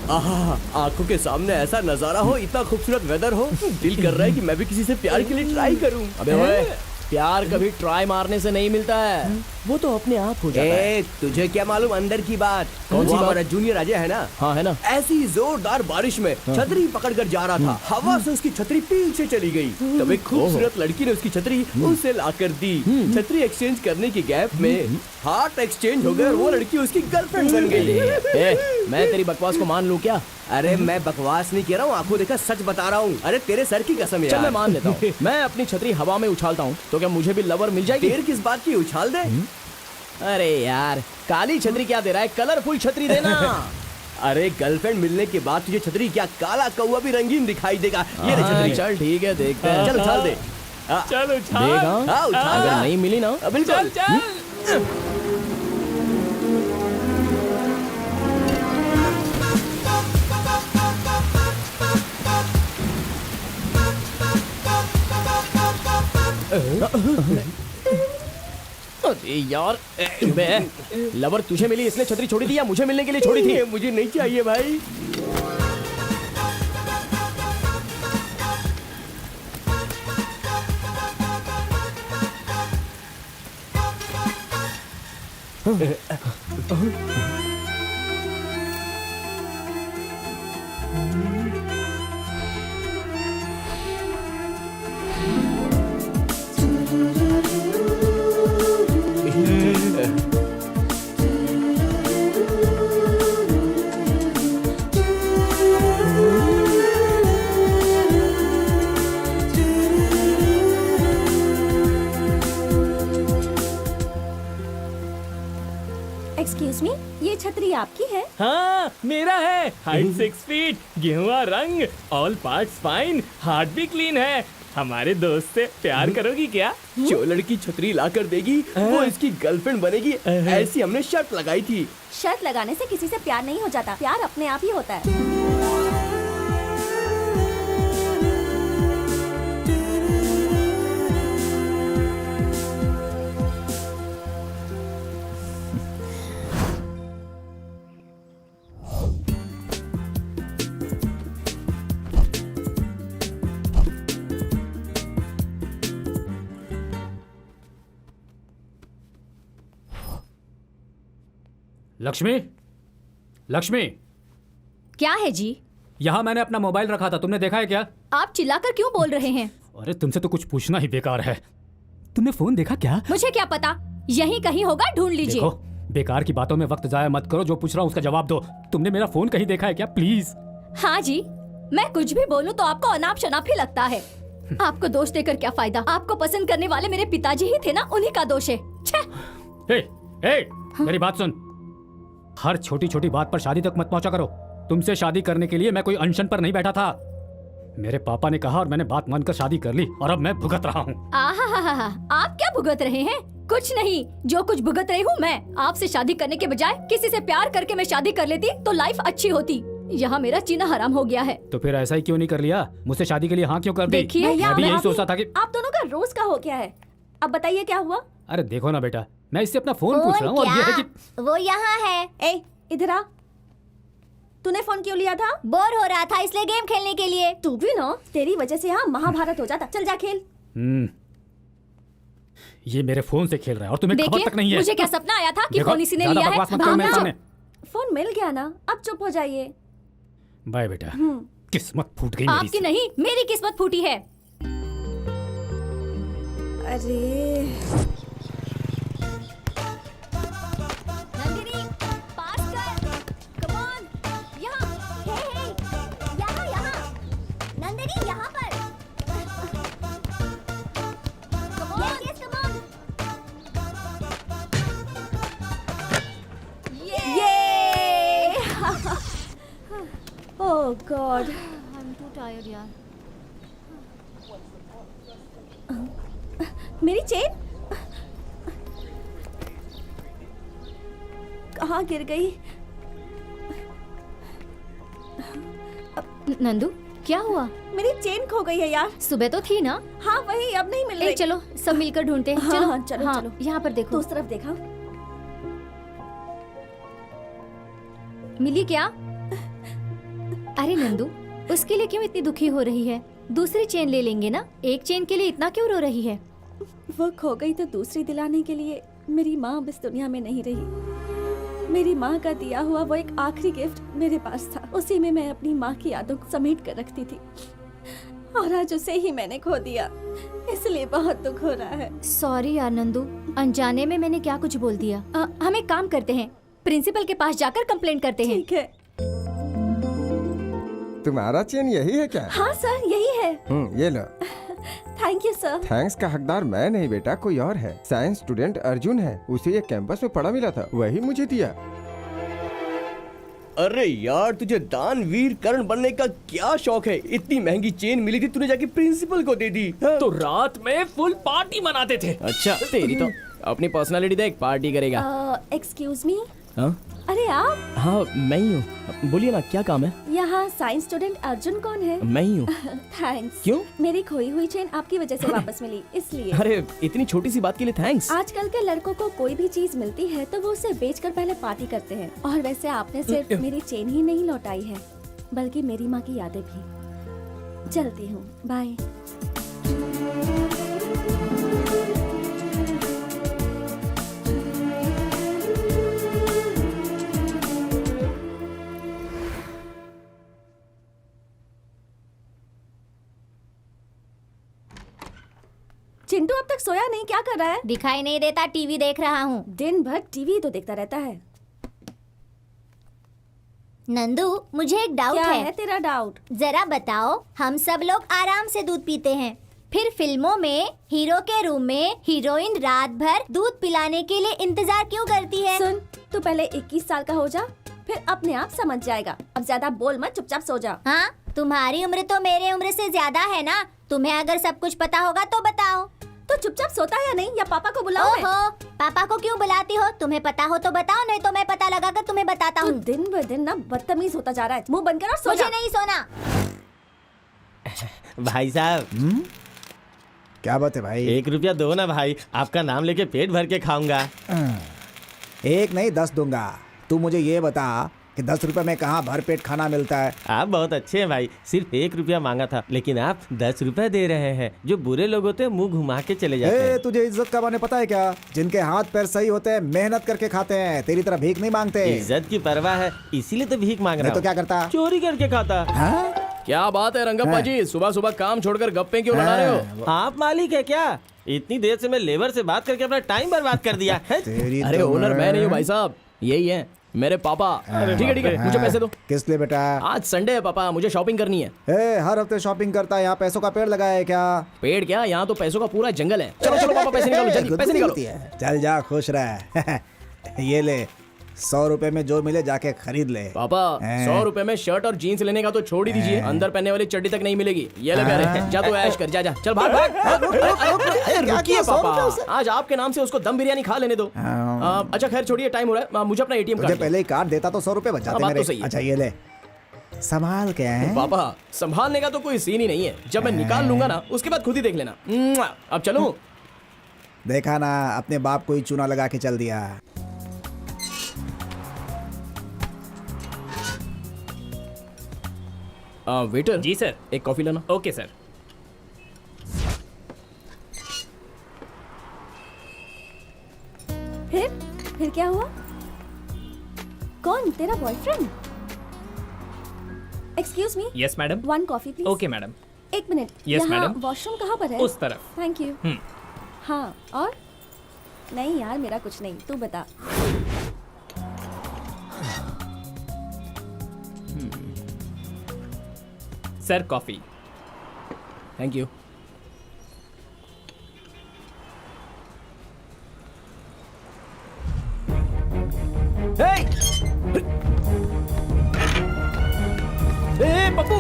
आहा, आंखों के सामने ऐसा नजारा हो, इतना खूबसूरत वेदर हो, दिल कर रहा है कि मैं भी किसी से प्यार के लिए ट्राई करूं। अबे ओए, प्यार कभी ट्राई मारने से नहीं मिलता है, वो तो अपने आप हो जाता है। तुझे क्या मालूम अंदर की बात? कौन सी बात? हमारा जूनियर अजय है ना? हाँ है ना। ऐसी जोरदार बारिश में छतरी पकड़कर जा रहा था, हवा से उसकी छतरी पीछे चली गई। तब एक खूबसूरत लड़की ने उसकी छतरी उसे लाकर दी। छतरी एक्सचेंज करने की गैप में हार्ट एक्सचेंज हो गया और वो लड़की उसकी गर्लफ्रेंड बन गई। मैं तेरी बकवास को मान लूं क्या? अरे मैं बकवास नहीं कह रहा हूँ, आंखों देखा सच बता रहा हूँ। अरे तेरे सर की कसम यार। चल मैं मान लेता हूँ। मैं अपनी छतरी हवा में उछालता हूँ तो क्या मुझे भी लवर मिल जाएगी? देर किस बात की, उछाल दे। अरे यार, काली छतरी क्या दे रहा है, कलरफुल छतरी देना। अरे गर्लफ्रेंड मिलने के बाद तुझे छतरी क्या, काला कौवा भी रंगीन दिखाई देगा। ये ले छतरी। चल ठीक है, देखते हैं। चल उछाल दे। चल उछाल। देगा? हाँ उछाल। अगर नहीं मिली ना, बिल्कुल। चल। अरे यार, बे लवर तुझे मिली इसलिए छतरी छोड़ी थी या मुझे मिलने के लिए छोड़ी थी? ये मुझे नहीं चाहिए भाई। एक्सक्यूज मी, ये छतरी आपकी है? हाँ मेरा है। हाइट 6 फीट, गेहुआ रंग, ऑल पार्ट्स फाइन, हार्ट भी क्लीन है। हमारे दोस्त से प्यार करोगी क्या? जो लड़की छतरी ला कर देगी वो इसकी गर्लफ्रेंड बनेगी, ऐसी हमने शर्त लगाई थी। शर्त लगाने से किसी से प्यार नहीं हो जाता, प्यार अपने आप ही होता है। लक्ष्मी, लक्ष्मी, क्या है जी? यहाँ मैंने अपना मोबाइल रखा था, तुमने देखा है क्या? आप चिल्लाकर क्यों बोल रहे हैं? अरे तुमसे तो कुछ पूछना ही बेकार है। तुमने फोन देखा क्या? मुझे क्या पता, यहीं कहीं होगा, ढूंढ लीजिए। देखो, बेकार की बातों में वक्त जाया मत करो, जो पूछ रहा हूँ उसका जवाब दो। तुमने मेरा फोन कहीं देखा है क्या, प्लीज? हाँ जी, मैं कुछ भी बोलूं तो आपको अनाप शनाप ही लगता है। आपको दोष देकर क्या फायदा? आपको पसंद करने वाले मेरे पिताजी ही थे ना, उन्हीं का दोष है। मेरी बात सुन, हर छोटी छोटी बात पर शादी तक मत पहुंचा करो। तुमसे शादी करने के लिए मैं कोई अनशन पर नहीं बैठा था। मेरे पापा ने कहा और मैंने बात मानकर शादी कर ली और अब मैं भुगत रहा हूँ। आप क्या भुगत रहे हैं? कुछ नहीं, जो कुछ भुगत रही हूँ मैं। आपसे शादी करने के बजाय किसी से प्यार करके मैं शादी कर लेती तो लाइफ अच्छी होती। यहाँ मेरा जीना हराम हो गया है। तो फिर ऐसा ही क्यों नहीं कर लिया? मुझसे शादी के लिए हाँ क्यों कर दी? देखिए, मैं भी यही सोचता था कि आप दोनों का रोज का हो गया है। अब बताइए क्या हुआ? अरे देखो ना बेटा, मैं इससे अपना फोन पूछ रहा हूँ और ये है कि वो यहाँ है। ए, इधर आ। तूने फोन क्यों लिया था? बोर हो रहा था इसलिए गेम खेलने के लिए। तू भी ना, तेरी वजह से यहाँ महाभारत हो जाता। चल जा खेल। ये मेरे फोन से खेल रहा है और तुम्हें खबर तक नहीं है। मुझे क्या सपना आया था कि फोन इसी ने लिया है? फोन मिल गया ना, अब चुप हो जाइए। बाय बेटा। किस्मत फूट गई मेरी। आपकी नहीं, मेरी किस्मत फूटी है। अरे Oh God. I'm too tired यार। मेरी चेन कहाँ गिर गई? नंदू, क्या हुआ? मेरी चेन खो गई है यार। सुबह तो थी ना? हाँ वही, अब नहीं मिल रही। चलो सब मिलकर ढूंढते हैं। हाँ, चलो चलो चलो। यहाँ पर देखो। उस तरफ देखा। मिली क्या? अरे नंदू, उसके लिए क्यों इतनी दुखी हो रही है? दूसरी चेन ले लेंगे ना, एक चेन के लिए इतना क्यों रो रही है? वो खो गई तो दूसरी दिलाने के लिए मेरी माँ अब इस दुनिया में नहीं रही। मेरी माँ का दिया हुआ वो एक आखिरी गिफ्ट मेरे पास था, उसी में मैं अपनी माँ की यादों को समेट कर रखती थी, और आज उसे ही मैंने खो दिया, इसलिए बहुत दुख हो रहा है। सॉरी यार नंदू, अनजाने में मैंने क्या कुछ बोल दिया। हम एक काम करते हैं, प्रिंसिपल के पास जाकर कंप्लेंट करते हैं। ठीक है। तुम्हारा चेन यही है क्या? हाँ सर, यही है। ये लो। Thank you sir. थैंक्स का हकदार मैं नहीं बेटा, कोई और है। साइंस स्टूडेंट अर्जुन है, उसे ये कैंपस में पड़ा मिला था, वही मुझे दिया। अरे यार, तुझे दानवीर कर्ण बनने का क्या शौक है? इतनी महंगी चेन मिली थी, तूने जाके प्रिंसिपल को दे दी। हाँ? तो रात में फुल पार्टी मनाते थे। अच्छा, तेरी तो अपनी पर्सनालिटी देख, पार्टी करेगा। Excuse me. हाँ अरे आप? हाँ, मैं ही हूँ। बोलिए ना, क्या काम है? यहाँ साइंस स्टूडेंट अर्जुन कौन है? मैं ही हूँ। थैंक्स। क्यों? मेरी खोई हुई चेन आपकी वजह से वापस मिली, इसलिए। अरे इतनी छोटी सी बात के लिए थैंक्स। आजकल के लड़कों को कोई भी चीज मिलती है तो वो उसे बेचकर पहले पार्टी करते हैं, और वैसे आपने सिर्फ मेरी चेन ही नहीं लौटाई है, बल्कि मेरी माँ की यादें भी। चलती हूँ, बाय। चिंटू अब तक सोया नहीं, क्या कर रहा है? दिखाई नहीं देता, टीवी देख रहा हूँ। दिन भर टीवी तो देखता रहता है। नंदू, मुझे एक डाउट क्या है। है तेरा डाउट? जरा बताओ, हम सब लोग आराम से दूध पीते हैं, फिर फिल्मों में हीरो के रूम में हीरोइन रात भर दूध पिलाने के लिए इंतजार क्यों करती है? सुन, तू पहले 21 साल का हो जा, फिर अपने आप समझ जाएगा। अब ज्यादा बोल मत, चुपचाप सो जा। हाँ, तुम्हारी उम्र तो मेरे उम्र से ज्यादा है ना। तुम्हें अगर सब कुछ पता होगा तो बताओ। तो चुपचाप सोता है या नहीं, या पापा को बुलाओ? मैं? ओहो, पापा को क्यों बुलाती हो? तुम्हें पता हो तो बताओ, नहीं तो मैं पता लगाकर तुम्हें बताता तू हूँ। दिन ब दिन ना बदतमीज होता जा रहा है। मुंह बंद कर और सो मुझे जा। नहीं सोना। भाई साहब, क्या बात है भाई? 1 रुपया दो ना भाई, आपका नाम लेके पेट भर के खाऊंगा। 1 नहीं 10 दूंगा। तू मुझे ये बता कि 10 रुपए में कहाँ भर पेट खाना मिलता है? आप बहुत अच्छे हैं भाई, सिर्फ 1 रुपया मांगा था, लेकिन आप 10 रुपए दे रहे हैं। जो बुरे लोग होते हैं मुंह घुमा के चले जाते हैं। तुझे इज्जत का माने पता है क्या? जिनके हाथ पैर सही होते हैं मेहनत करके खाते हैं, तेरी तरह भीख नहीं मांगते। इज्जत की परवाह है, इसीलिए तो भीख मांग रहा नहीं तो हूँ। क्या करता? चोरी करके खाता। हाँ? क्या बात है रंगप्पा जी, सुबह सुबह काम छोड़कर गप्पे क्यों लड़ा रहे हो? आप मालिक है क्या? इतनी देर से मैं लेबर से बात करके अपना टाइम बर्बाद कर दिया है। तेरी अरे तो ओनर मैं नहीं हूँ भाई साहब, यही है मेरे पापा। ठीक है ठीक है, मुझे पैसे दो। किस लिए बेटा? आज संडे है पापा, मुझे शॉपिंग करनी है। हर हफ्ते शॉपिंग करता है, यहाँ पैसों का पेड़ लगाया है क्या? पेड़ क्या, यहाँ तो पैसों का पूरा जंगल है। चलो चलो पापा, पैसे निकालो जल्दी, पैसे निकालो। चल जा, खुश रह। ये ले, 100 रुपए में जो मिले जाके खरीद ले। पापा 100 रुपए में शर्ट और जीन्स लेने का तो छोड़ ही दीजिए, अंदर पहनने वाली चड्डी तक नहीं मिलेगी। ये ले प्यारे, जा तू ऐश कर, जा जा, चल भाग भाग। अरे रुकिए पापा, आज आपके नाम से उसको दम बिरयानी खा लेने दो। अच्छा खैर छोड़िए, टाइम हो रहा है, मुझे अपना ATM तुझे कार्ड पहले ही कार्ड देता तो 100 रुपए बच जाते बात तो मेरे। सही है। अच्छा ये ले, संभाल के हैं। पापा संभालने का तो कोई सीन ही नहीं है, जब मैं निकाल लूंगा ना उसके बाद खुद ही देख लेना। अब चलूं? देखा ना, अपने बाप को ही चूना लगा के चल दिया। वेटर जी सर। एक कॉफी लाना। Okay sir. फिर क्या हुआ? कौन, तेरा boyfriend? Excuse me. Yes madam. 1 coffee please. Okay madam. 1 minute. Yes, यहाँ madam. वॉशरूम कहाँ पर है? उस तरफ। Thank you. हाँ, और? नहीं यार, मेरा कुछ नहीं, तू बता। Sir coffee. Thank you. Pappu,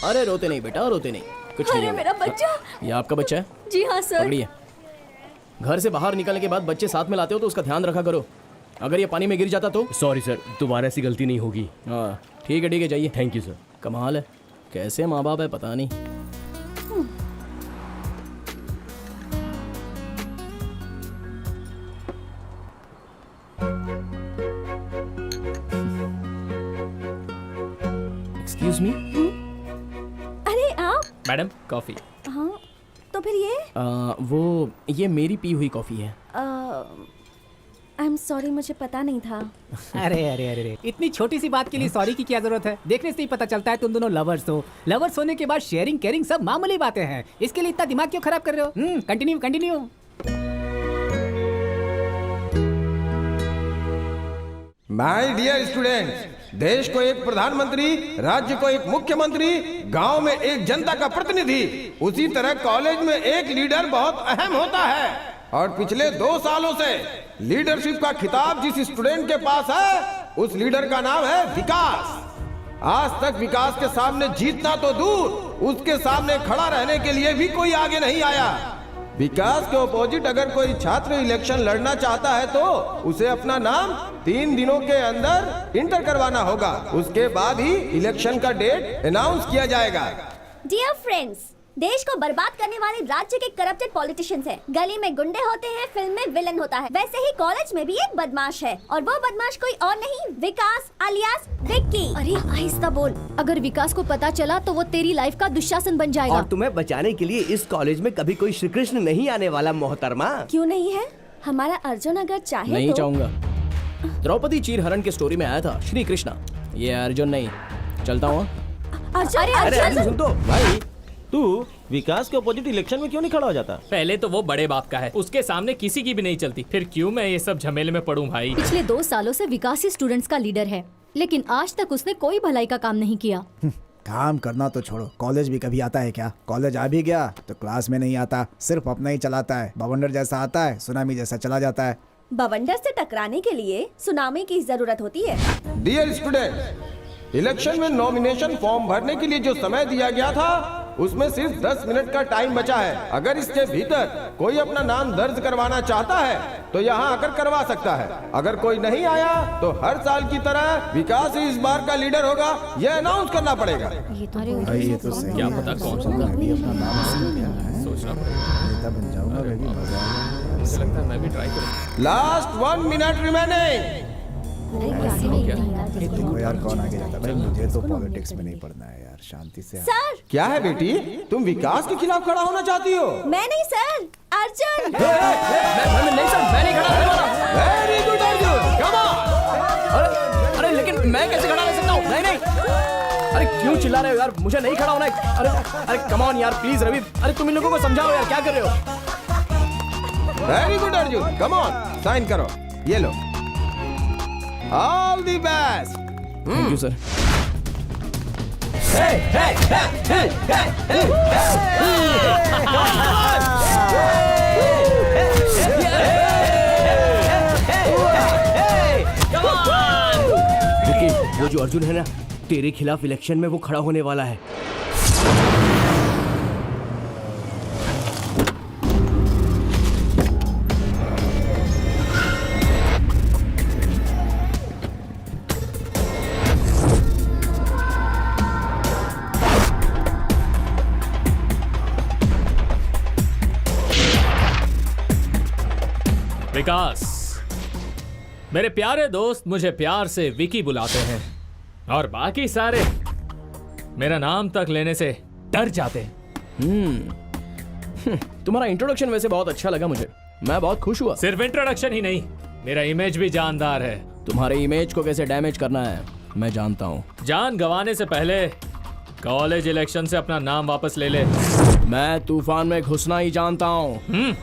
अरे रोते नहीं बेटा, रोते नहीं, कुछ नहीं अरे होगा। मेरा बच्चा। ये आपका बच्चा है? जी हाँ सर। पकड़िए। घर से बाहर निकलने के बाद बच्चे साथ में लाते हो तो उसका ध्यान रखा करो। अगर ये पानी में गिर जाता तो? सॉरी सर, दोबारा ऐसी गलती नहीं होगी। हाँ ठीक है, जाइए। Thank you sir. कमाल है, कैसे माँ बाप है पता नहीं। Madam coffee. हाँ तो फिर ये वो ये मेरी पी हुई कॉफी है। आई एम सॉरी, मुझे पता नहीं था। अरे अरे अरे अरे, इतनी छोटी सी बात के लिए सॉरी की क्या जरूरत है? देखने से ही पता चलता है तुम दोनों लवर्स हो। लवर्स होने के बाद शेयरिंग केयरिंग सब मामूली बातें हैं। इसके लिए इतना दिमाग क्यों खराब कर रहे हो? Continue continue. My dear students, देश को एक प्रधानमंत्री, राज्य को एक मुख्यमंत्री, गांव में एक जनता का प्रतिनिधि, उसी तरह कॉलेज में एक लीडर बहुत अहम होता है। और पिछले 2 सालों से लीडरशिप का खिताब जिस स्टूडेंट के पास है, उस लीडर का नाम है विकास। आज तक विकास के सामने जीतना तो दूर, उसके सामने खड़ा रहने के लिए भी कोई आगे नहीं आया। विकास के ऑपोजिट अगर कोई छात्र इलेक्शन लड़ना चाहता है तो उसे अपना नाम 3 दिनों के अंदर इंटर करवाना होगा। उसके बाद ही इलेक्शन का डेट अनाउंस किया जाएगा। डियर फ्रेंड्स, देश को बर्बाद करने वाले राज्य के करप्टेड पॉलिटिशियंस हैं। गली में गुंडे होते हैं, फिल्म में विलन होता है। वैसे ही कॉलेज में भी एक बदमाश है, और वो बदमाश कोई और नहीं, विकास अलियास विक्की। अरे आहिस्ता बोल, अगर विकास को पता चला तो वो तेरी लाइफ का दुशासन बन जाएगा। और तुम्हें बचाने के लिए इस कॉलेज में कभी कोई श्री कृष्ण नहीं आने वाला मोहतरमा। क्यों नहीं है? हमारा अर्जुन अगर चाहे नहीं तो चाहूंगा। द्रौपदी चीरहरण के स्टोरी में आया था श्री कृष्णा, ये अर्जुन नहीं। चलता हूँ। अर्जुन, अरे अर्जुन सुन तो भाई, तू विकास के अपोजिट इलेक्शन में क्यों नहीं खड़ा हो जाता? पहले तो वो बड़े बाप का है, उसके सामने किसी की भी नहीं चलती, फिर क्यों मैं ये सब झमेले में पड़ूं भाई। पिछले 2 सालों से विकास ही स्टूडेंट्स का लीडर है, लेकिन आज तक उसने कोई भलाई का काम नहीं किया। काम करना तो छोड़ो, कॉलेज भी कभी आता है क्या? कॉलेज आ भी गया तो क्लास में नहीं आता, सिर्फ अपना ही चलाता है। बवंडर जैसा आता है, सुनामी जैसा चला जाता है। बवंडर से टकराने के लिए सुनामी की जरूरत होती है। डियर स्टूडेंट, इलेक्शन में नॉमिनेशन फॉर्म भरने के लिए जो समय दिया गया था, उसमें सिर्फ 10 मिनट का टाइम बचा है। अगर इसके भीतर कोई अपना नाम दर्ज करवाना चाहता है तो यहाँ आकर करवा सकता है। अगर कोई नहीं आया तो हर साल की तरह विकास ही इस बार का लीडर होगा, यह अनाउंस करना पड़ेगा। ये तो भाई ये तो सही क्या है। पता कौन सा मैं भी अपना नाम सोचना पड़ेगा। नेता बन जाऊंगा, मैं भी मजा आएगा। मुझे लगता है मैं भी ट्राई करूँ। Last 1 minute remaining. देखो यार कौन आगे जाता है। भाई मुझे तो पॉलिटिक्स में नहीं पढ़ना है यार, शांति से। सर, क्या है बेटी, तुम विकास के खिलाफ खड़ा होना चाहती हो? मैं नहीं सर, अर्जुन। नहीं सर, मैं नहीं खड़ा होने वाला। Very good Arjun, come on. अरे लेकिन मैं कैसे खड़ा रह सकता हूँ? नहीं नहीं, अरे क्यों चिल्ला रहे हो यार? मुझे नहीं खड़ा होना है। अरे अरे कम ऑन यार, प्लीज रवि, अरे तुम इन लोगों को समझाओ यार, क्या कर रहे हो? Very good Arjun, come on, sign करो। ये लो, all the best. Thank you sir. Vicky, वो जो अर्जुन है ना, तेरे खिलाफ इलेक्शन में वो खड़ा होने वाला है। विकास, मेरे प्यारे दोस्त मुझे प्यार से विकी बुलाते हैं, और बाकी सारे मेरा नाम तक लेने से डर जाते हैं। तुम्हारा इंट्रोडक्शन वैसे बहुत अच्छा लगा मुझे, मैं बहुत खुश हुआ। सिर्फ इंट्रोडक्शन ही नहीं, मेरा इमेज भी जानदार है। तुम्हारे इमेज को कैसे डैमेज करना है मैं जानता हूँ। जान गंवाने से पहले कॉलेज इलेक्शन से अपना नाम वापस ले ले। मैं तूफान में घुसना ही जानता हूँ।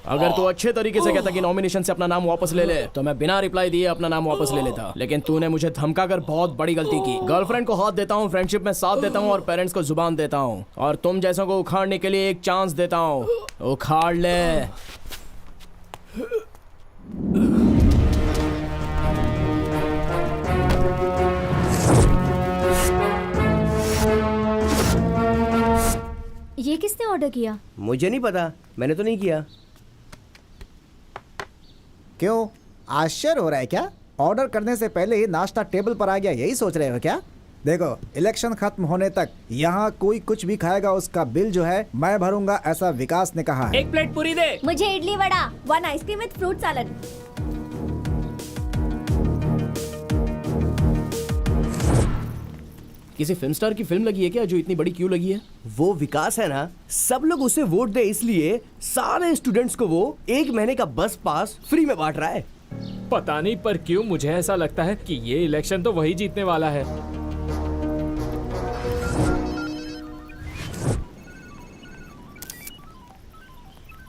अगर तू अच्छे तरीके से कहता कि नॉमिनेशन से अपना नाम वापस ले ले तो मैं बिना रिप्लाई दिए अपना नाम वापस ले लेता, लेकिन तूने मुझे धमका कर बहुत बड़ी गलती की। गर्लफ्रेंड को हाथ देता हूँ, फ्रेंडशिप में साथ देता हूँ और पेरेंट्स को जुबान देता हूँ, और तुम जैसों को उखाड़ने के लिए एक चांस देता हूँ। उखाड़ ले। ये किसने ऑर्डर किया? मुझे नहीं पता, मैंने तो नहीं किया। क्यों, आश्चर्य हो रहा है क्या? ऑर्डर करने से पहले ही नाश्ता टेबल पर आ गया, यही सोच रहे हो क्या? देखो, इलेक्शन खत्म होने तक यहाँ कोई कुछ भी खाएगा उसका बिल जो है मैं भरूंगा, ऐसा विकास ने कहा है। एक प्लेट पूरी दे। मुझे idli vada, 1 ice cream with fruit salad. किसी फिल्म स्टार की फिल्म लगी है क्या जो इतनी बड़ी क्यों लगी है? वो विकास है ना, सब लोग उसे वोट दे इसलिए सारे स्टूडेंट्स को वो 1 महीने का बस पास फ्री में बांट रहा है। पता नहीं, पर क्यों मुझे ऐसा लगता है कि ये इलेक्शन तो वही जीतने वाला है।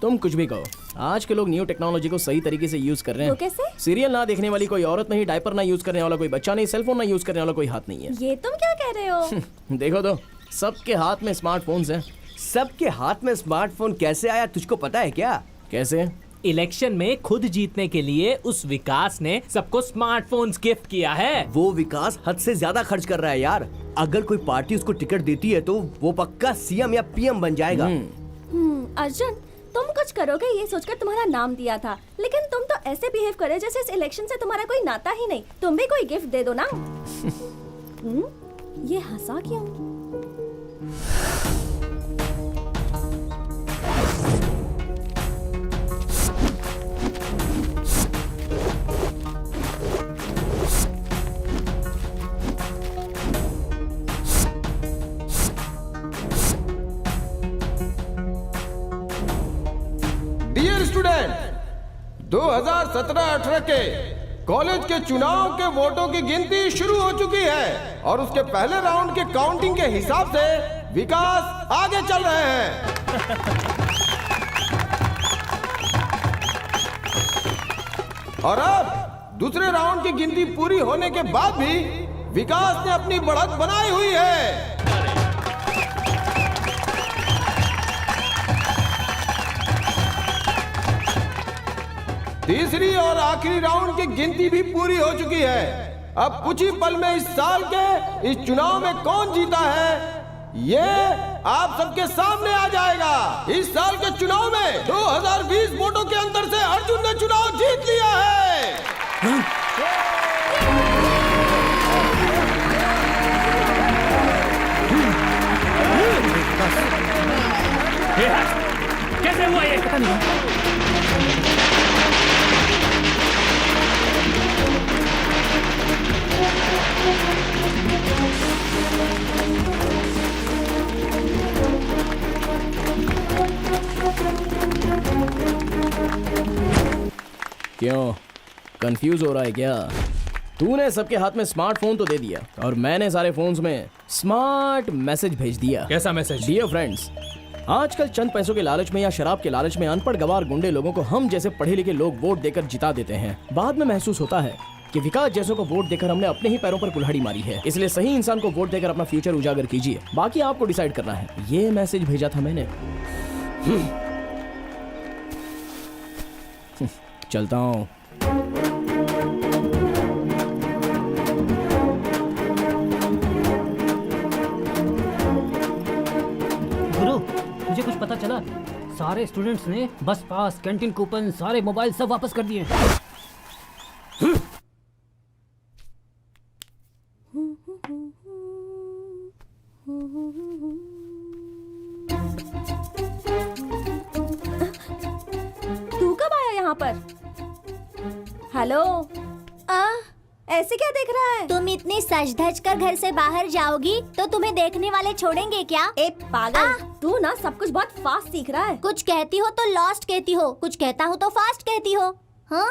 तुम कुछ भी कहो, आज के लोग न्यू टेक्नोलॉजी को सही तरीके से यूज कर रहे हैं। वो कैसे? सीरियल ना देखने वाली कोई औरत नहीं, डायपर ना यूज करने वाला कोई बच्चा नहीं, सेलफोन ना यूज करने वाला कोई हाथ नहीं है। ये तुम क्या कह रहे हो? देखो तो, सबके हाथ में स्मार्टफोन्स हैं। सबके हाथ में स्मार्टफोन कैसे आया तुझको पता है क्या? कैसे? इलेक्शन में खुद जीतने के लिए उस विकास ने सबको स्मार्टफोन्स गिफ्ट किया है। वो विकास हद से ज्यादा खर्च कर रहा है यार। अगर कोई पार्टी उसको टिकट देती है तो वो पक्का सीएम या पीएम बन जाएगा। अर्जुन, तुम कुछ करोगे ये सोचकर तुम्हारा नाम दिया था, लेकिन तुम तो ऐसे बिहेव करे जैसे इस इलेक्शन से तुम्हारा कोई नाता ही नहीं। तुम भी कोई गिफ्ट दे दो ना। ये हंसा क्यों? डियर स्टूडेंट, 2017-18 के कॉलेज के चुनाव के वोटों की गिनती शुरू हो चुकी है और उसके पहले राउंड के काउंटिंग के हिसाब से विकास आगे चल रहे हैं। और अब दूसरे राउंड की गिनती पूरी होने के बाद भी विकास ने अपनी बढ़त बनाई हुई है। तीसरी और आखिरी राउंड की गिनती भी पूरी हो चुकी है। अब कुछ ही पल में इस साल के इस चुनाव में कौन जीता है ये आप सबके सामने आ जाएगा। इस साल के चुनाव में 2020 वोटों के अंतर से अर्जुन ने चुनाव जीत लिया है। कैसे हुआ ये? पता नहीं। क्यों, कंफ्यूज हो रहा है क्या? तूने सबके हाथ में स्मार्टफोन तो दे दिया और मैंने सारे फोन्स में स्मार्ट मैसेज भेज दिया। कैसा मैसेज? डियर फ्रेंड्स, आजकल चंद पैसों के लालच में या शराब के लालच में अनपढ़ गवार गुंडे लोगों को हम जैसे पढ़े लिखे लोग वोट देकर जिता देते हैं। बाद में महसूस होता है कि विकास जैसों को वोट देकर हमने अपने ही पैरों पर कुल्हाड़ी मारी है। इसलिए सही इंसान को वोट देकर अपना फ्यूचर उजागर कीजिए, बाकी आपको डिसाइड करना है। ये मैसेज भेजा था मैंने। चलता हूँ। गुरु, मुझे कुछ पता चला? सारे स्टूडेंट्स ने बस पास, कैंटीन कूपन, सारे मोबाइल सब वापस कर दिए। तू कब आया यहाँ पर? हेलो, ऐसे क्या देख रहा है? तुम इतनी सज धज कर घर से बाहर जाओगी तो तुम्हें देखने वाले छोड़ेंगे क्या? ए पागल, तू ना सब कुछ बहुत फास्ट सीख रहा है। कुछ कहती हो तो लॉस्ट कहती हो, कुछ कहता हूँ तो फास्ट कहती हो। हाँ,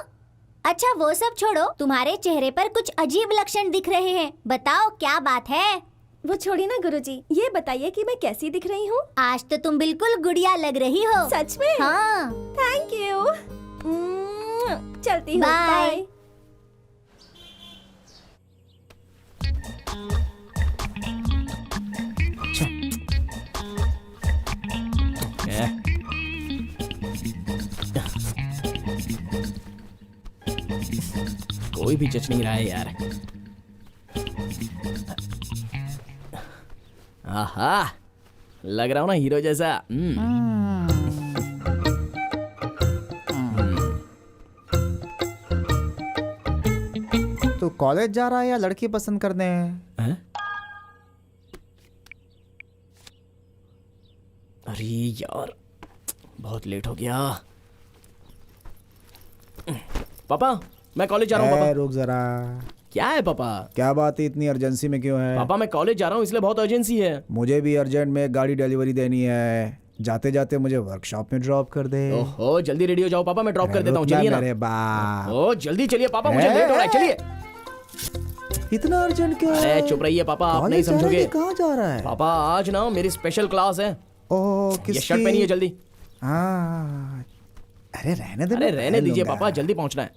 अच्छा वो सब छोड़ो, तुम्हारे चेहरे पर कुछ अजीब लक्षण दिख रहे हैं, बताओ क्या बात है? वो छोड़ी ना गुरुजी, ये बताइए कि मैं कैसी दिख रही हूँ? आज तो तुम बिल्कुल गुड़िया लग रही हो। सच में? हाँ। Thank you. चलती हूँ। बाय। कोई भी जच नहीं रहा है यार। आहा, लग रहा हूँ ना हीरो जैसा। तू कॉलेज जा रहा है या लड़की पसंद करने? हैं? अरे यार, बहुत लेट हो गया। पापा, मैं कॉलेज जा रहा हूँ। पापा रुक जरा। क्या है पापा? क्या बात है, इतनी अर्जेंसी में क्यों है? पापा मैं कॉलेज जा रहा हूँ इसलिए बहुत अर्जेंसी है। मुझे भी अर्जेंट में एक गाड़ी डिलीवरी देनी है। जाते जाते मुझे वर्कशॉप में ड्रॉप कर दे। ओहो, जल्दी रेडी हो जाओ पापा, मैं ड्रॉप कर देता हूँ। चलिए ना। मेरे बाप। ओ जल्दी चलिए पापा, मुझे लेट हो रहा है। चलिए। इतना अर्जेंट क्यों है? अरे चुप रहिए पापा, आप नहीं समझोगे। कहाँ जा रहा है? पापा आज ना मेरी स्पेशल क्लास है। ओह, किसकी? ये शर्ट पहनिए जल्दी। हाँ। अरे रहने दे। अरे रहने दीजिए पापा, जल्दी पहुंचना है।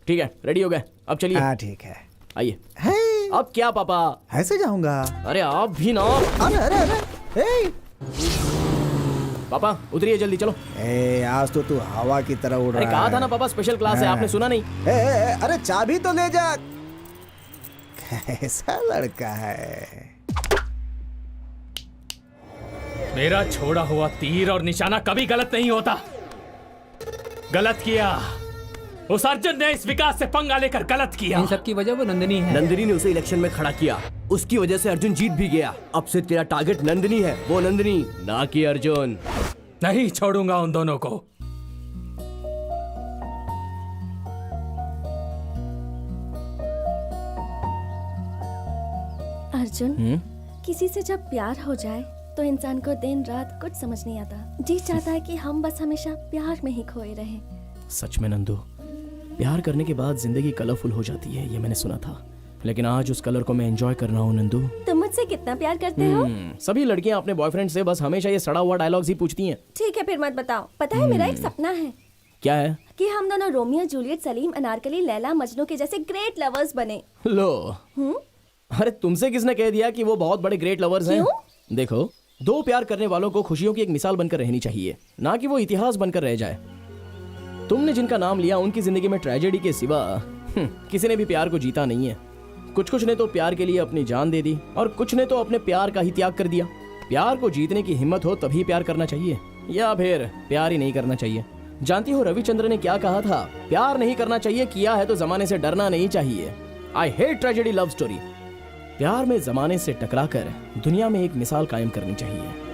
ठीक है, रेडी हो गए, अब चलिए। हाँ ठीक है, आइए। है? अब क्या पापा? ऐसे जाऊंगा? अरे आप भी ना। अरे अरे अरे ए! पापा उतरिए जल्दी, चलो। आज तो तू हवा की तरह उड़ रहा है। अरे कहा था ना पापा स्पेशल क्लास है, आपने सुना नहीं? अरे चाबी तो ले जा। कैसा लड़का है? मेरा छोड़ा हुआ तीर और निशाना कभी गलत नहीं होता। गलत किया उस अर्जुन ने, इस विकास से पंगा लेकर गलत किया। इन सब की वजह वो नंदिनी है। नंदिनी ने उसे इलेक्शन में खड़ा किया, उसकी वजह से अर्जुन जीत भी गया। अब से तेरा टारगेट नंदिनी है, वो नंदिनी ना कि अर्जुन। नहीं छोड़ूंगा उन दोनों को। अर्जुन, किसी से जब प्यार हो जाए तो इंसान को दिन रात कुछ समझ नहीं आता। जी चाहता है कि हम बस हमेशा प्यार में ही खोए रहें। सच में नंदू, प्यार करने के बाद जिंदगी कलरफुल हो जाती है, ये मैंने सुना था। लेकिन आज उस कलर को मैं एंजॉय कर रहा हूँ नंदू। तुम मुझसे कितना प्यार करते हो? सभी लड़कियां अपने बॉयफ्रेंड से बस हमेशा ये सड़ा हुआ डायलॉग्स ही पूछती हैं। ठीक है फिर मत बताओ। पता है मेरा एक सपना है। क्या है? कि हम दोनों रोमियो जूलियट, सलीम अनारकली, लैला मजनू के जैसे ग्रेट लवर्स बने। लो। अरे तुमसे किसने कह दिया कि वो बहुत बड़े ग्रेट लवर्स हैं? देखो, दो प्यार करने वालों को खुशियों की एक मिसाल बनकर रहनी चाहिए, ना कि वो इतिहास बनकर रह जाए। तुमने जिनका नाम लिया उनकी जिंदगी में ट्रेजेडी के सिवा किसी ने भी प्यार को जीता नहीं है। कुछ ने तो प्यार के लिए अपनी जान दे दी और कुछ ने तो अपने प्यार का ही त्याग कर दिया। प्यार को जीतने की हिम्मत हो तभी प्यार करना चाहिए, या फिर प्यार ही नहीं करना चाहिए। जानती हो रविचंद्र ने क्या कहा था? प्यार नहीं करना चाहिए, किया है तो जमाने से डरना नहीं चाहिए। I hate tragedy love story. प्यार में जमाने से टकराकर दुनिया में एक मिसाल कायम करनी चाहिए।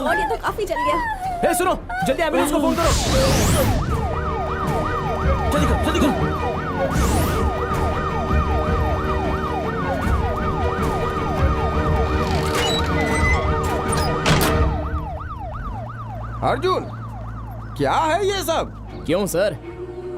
और ये तो काफी जल गया। हे सुनो, जल्दी एम्बुलेंस को फोन करो। जल्दी करो, जल्दी करो। अर्जुन, क्या है ये सब? क्यों सर,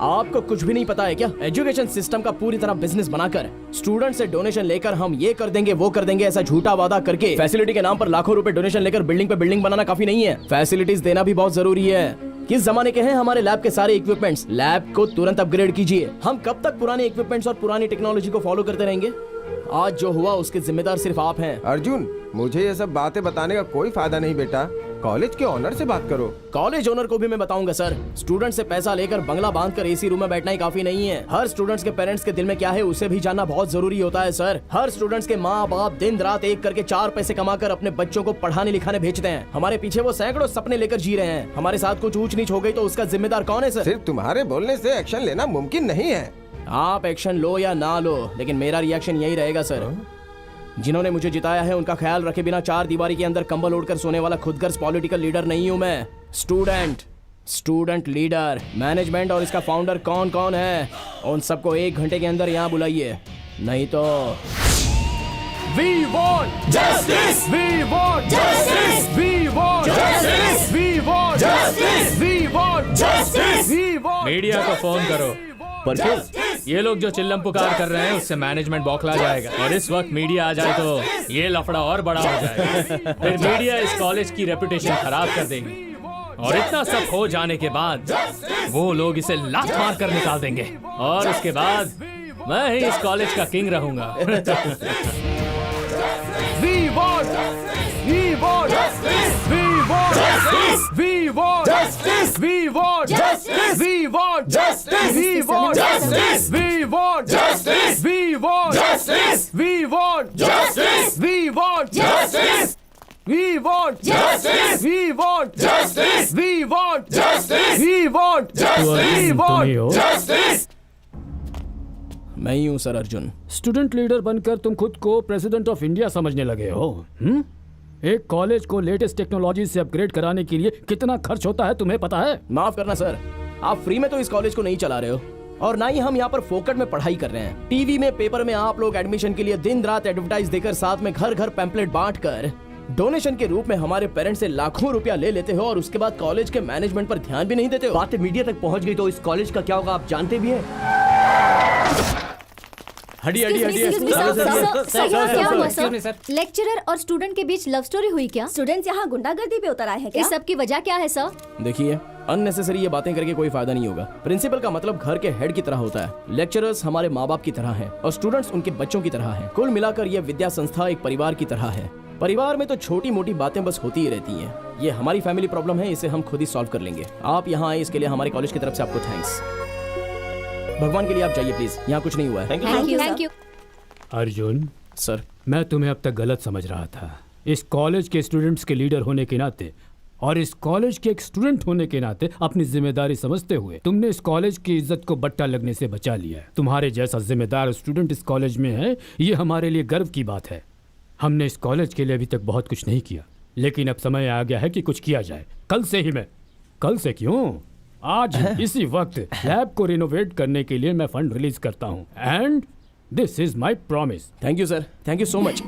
आपको कुछ भी नहीं पता है क्या? एजुकेशन सिस्टम का पूरी तरह बिजनेस बनाकर स्टूडेंट से डोनेशन लेकर हम ये कर देंगे वो कर देंगे ऐसा झूठा वादा करके फैसिलिटी के नाम पर लाखों रुपए डोनेशन लेकर बिल्डिंग पे बिल्डिंग बनाना काफी नहीं है। फैसिलिटीज देना भी बहुत जरूरी है। किस जमाने के हैं हमारे लैब के सारे इक्विपमेंट्स? लैब को तुरंत अपग्रेड कीजिए। हम कब तक पुराने इक्विपमेंट्स और पुरानी टेक्नोलॉजी को फॉलो करते रहेंगे? आज जो हुआ उसके जिम्मेदार सिर्फ आप हैं। अर्जुन, मुझे ये सब बातें बताने का कोई फायदा नहीं बेटा। कॉलेज के ऑनर से बात करो। कॉलेज ओनर को भी मैं बताऊंगा सर, स्टूडेंट से पैसा लेकर बंगला बांधकर एसी रूम में बैठना ही काफी नहीं है। हर स्टूडेंट्स के पेरेंट्स के दिल में क्या है उसे भी जानना बहुत जरूरी होता है सर। हर स्टूडेंट्स के माँ बाप दिन रात एक करके 4 पैसे कमाकर अपने बच्चों को पढ़ाने लिखाने भेजते हैं। हमारे पीछे वो सैकड़ों सपने लेकर जी रहे हैं। हमारे साथ कुछ ऊंच नीच हो गई तो उसका जिम्मेदार कौन है सर? सिर्फ तुम्हारे बोलने से एक्शन लेना मुमकिन नहीं है। आप एक्शन लो या ना लो, लेकिन मेरा रिएक्शन यही रहेगा सर। जिन्होंने मुझे जिताया है उनका ख्याल रखे बिना 4 दीवारी के अंदर कंबल ओढ़कर सोने वाला खुदगर्ज पॉलिटिकल लीडर नहीं हूं मैं, स्टूडेंट। स्टूडेंट लीडर, मैनेजमेंट और इसका फाउंडर कौन कौन है, उन सबको 1 घंटे के अंदर यहाँ बुलाइए, नहीं तो We want justice! We want justice! We want justice! We want justice! We want justice! We want media को फोन करो। पर क्यों? ये लोग जो चिल्लम पुकार कर रहे हैं उससे मैनेजमेंट बौखला जाएगा और इस वक्त मीडिया आ जाए तो ये लफड़ा और बड़ा हो जाएगा। फिर मीडिया इस कॉलेज की रेपुटेशन खराब कर देगी और इतना सब हो जाने के बाद वो लोग इसे लात मार कर निकाल देंगे और उसके बाद मैं ही इस कॉलेज का किंग रहूंगा। We want justice! We want justice! We want justice! We want justice! We want justice! We want justice! We want justice! We want justice! We want justice! We want justice! We want justice! We want justice! We want justice! We want justice! We want justice! मैं ही हूँ sir Arjun. Student leader बनकर तुम खुद को president of India समझने लगे हो? एक कॉलेज को लेटेस्ट टेक्नोलॉजी से अपग्रेड कराने के लिए कितना खर्च होता है तुम्हें पता है? माफ करना सर, आप फ्री में तो इस कॉलेज को नहीं चला रहे हो और ना ही हम यहाँ पर फोकट में पढ़ाई कर रहे हैं। टीवी में, पेपर में आप लोग एडमिशन के लिए दिन रात एडवर्टाइज देकर, साथ में घर घर पैम्पलेट बांट कर डोनेशन के रूप में हमारे पेरेंट्स से लाखों रुपया ले लेते हो और उसके बाद कॉलेज के मैनेजमेंट पर ध्यान भी नहीं देते हो। बातें मीडिया तक पहुंच गई तो इस कॉलेज का क्या होगा आप जानते भी हैं? हडी हडी हडी लेक्चरर और स्टूडेंट के बीच लव स्टोरी हुई क्या? स्टूडेंट्स यहाँ गुंडागर्दी पे उतर आए हैं क्या? इस सब की वजह क्या है सर? देखिए, अननेसेसरी ये बातें करके कोई फायदा नहीं होगा। प्रिंसिपल का मतलब घर के हेड की तरह होता है, लेक्चरर्स हमारे माँ बाप की तरह हैं और स्टूडेंट्स उनके बच्चों की तरह हैं। कुल मिलाकर ये विद्या संस्था एक परिवार की तरह है। परिवार में तो छोटी मोटी बातें बस होती ही रहती हैं। ये हमारी फैमिली प्रॉब्लम है, इसे हम खुद ही सॉल्व कर लेंगे। आप यहाँ आए इसके लिए हमारे कॉलेज की तरफ से आपको थैंक्स। भगवान के लिए आप जाइए प्लीज, यहाँ कुछ नहीं हुआ है। Thank you. अर्जुन सर, मैं तुम्हें अब तक गलत समझ रहा था। इस कॉलेज के स्टूडेंट्स के लीडर होने के नाते और इस कॉलेज के एक स्टूडेंट होने के नाते अपनी जिम्मेदारी समझते हुए तुमने इस कॉलेज की इज्जत को बट्टा लगने से बचा लिया है। तुम्हारे जैसा जिम्मेदार स्टूडेंट इस कॉलेज में है, ये हमारे लिए गर्व की बात है। हमने इस कॉलेज के लिए अभी तक बहुत कुछ नहीं किया, लेकिन अब समय आ गया है कि कुछ किया जाए। कल से ही मैं, कल से क्यों, आज इसी वक्त लैब को रिनोवेट करने के लिए मैं फंड रिलीज करता हूँ and this is my promise. Thank you sir, thank you so much.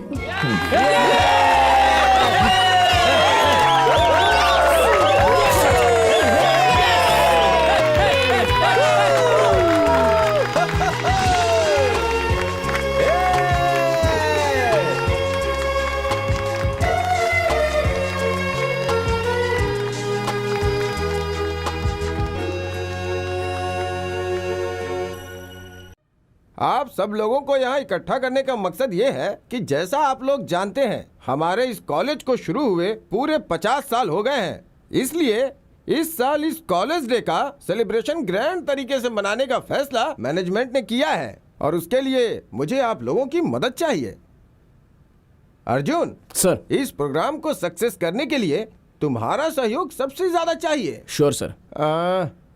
आप सब लोगों को यहाँ इकट्ठा करने का मकसद ये है कि जैसा आप लोग जानते हैं, हमारे इस कॉलेज को शुरू हुए पूरे 50 साल हो गए हैं। इसलिए इस साल इस कॉलेज डे का सेलिब्रेशन ग्रैंड तरीके से मनाने का फैसला मैनेजमेंट ने किया है और उसके लिए मुझे आप लोगों की मदद चाहिए। अर्जुन सर, इस प्रोग्राम को सक्सेस करने के लिए तुम्हारा सहयोग सबसे ज्यादा चाहिए। Sure sir.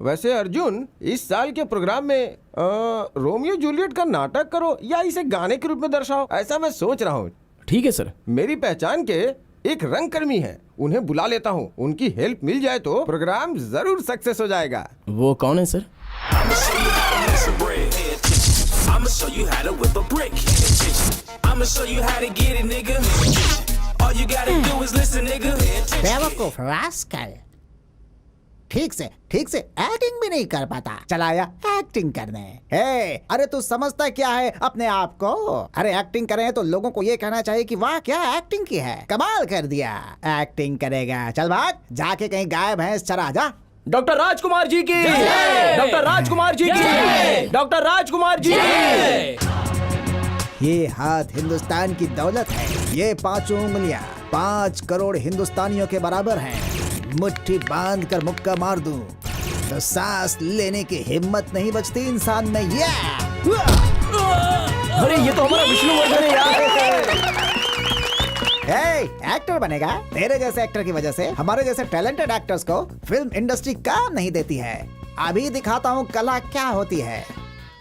वैसे अर्जुन, इस साल के प्रोग्राम में रोमियो जूलियट का नाटक करो या इसे गाने के रूप में दर्शाओ, ऐसा मैं सोच रहा हूँ। ठीक है सर। मेरी पहचान के एक रंगकर्मी हैं, उन्हें बुला लेता हूँ। उनकी हेल्प मिल जाए तो प्रोग्राम जरूर सक्सेस हो जाएगा। वो कौन है सर? बेवकूफ रास्कल, ठीक से एक्टिंग भी नहीं कर पाता, चलाया एक्टिंग करने। हे, अरे तू समझता क्या है अपने आप को? अरे एक्टिंग करें तो लोगों को ये कहना चाहिए कि वाह क्या एक्टिंग की है, कमाल कर दिया। एक्टिंग करेगा, चल भाग, जाके कहीं गाय भैंस चरा जा। डॉक्टर राजकुमार जी की, डॉक्टर राजकुमार जी की, डॉक्टर राजकुमार जी की। ये हाथ हिंदुस्तान की दौलत है, ये 5 उंगलियां 5 करोड़ हिंदुस्तानियों के बराबर हैं। मुट्ठी बांध कर मुक्का मार दूं तो सांस लेने की हिम्मत नहीं बचती इंसान में। ये अरे ये तो हमारा विष्णुवर्धन है यार। एक्टर बनेगा? तेरे जैसे एक्टर की वजह से हमारे जैसे टैलेंटेड एक्टर्स को फिल्म इंडस्ट्री काम नहीं देती है। अभी दिखाता हूँ कला क्या होती है।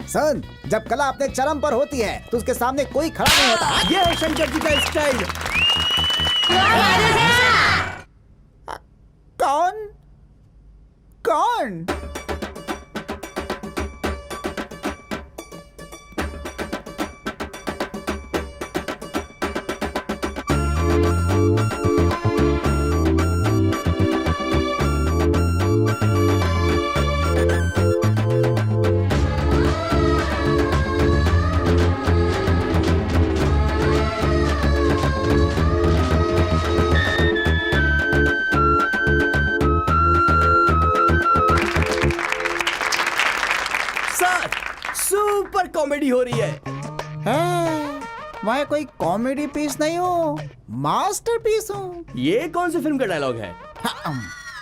सुन, जब कला अपने चरम पर होती है तो उसके सामने कोई खड़ा नहीं होता। ये है शंकर जी का स्टाइल। कौन कॉमेडी हो रही है। मैं कोई कॉमेडी पीस नहीं हूँ, मास्टरपीस हूँ। ये कौन सी फिल्म का डायलॉग है?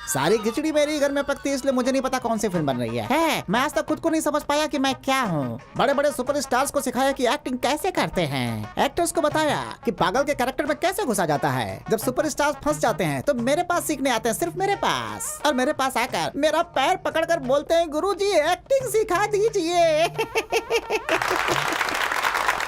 सारी खिचड़ी मेरी घर में पकती है, इसलिए मुझे नहीं पता कौन सी फिल्म बन रही है। मैं आज तक खुद को नहीं समझ पाया कि मैं क्या हूँ। बड़े बड़े सुपरस्टार्स को सिखाया कि एक्टिंग कैसे करते हैं, एक्टर्स को बताया कि पागल के कैरेक्टर में कैसे घुसा जाता है। जब सुपरस्टार्स फंस जाते हैं तो मेरे पास सीखने आते हैं, सिर्फ मेरे पास। और मेरे पास आकर मेरा पैर पकड़कर बोलते हैं, गुरुजी एक्टिंग सिखा दीजिए।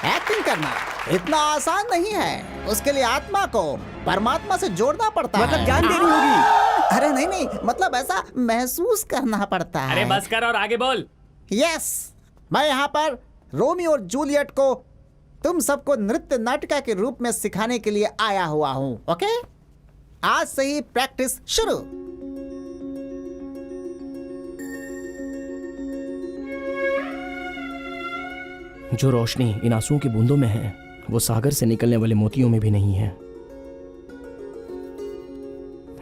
एक्टिंग करना इतना आसान नहीं है, उसके लिए आत्मा को परमात्मा से जोड़ना पड़ता है। मतलब जान देनी होगी। अरे नहीं, मतलब ऐसा महसूस करना पड़ता है। अरे बस कर और आगे बोल। यस, मैं यहाँ पर रोमियो और जूलियट को तुम सबको नृत्य नाटिका के रूप में सिखाने के लिए आया हुआ हूँ। ओके, आज से ही प्रैक्टिस शुरू। जो रोशनी इन आंसुओं की बूंदों में है, वो सागर से निकलने वाले मोतियों में भी नहीं है।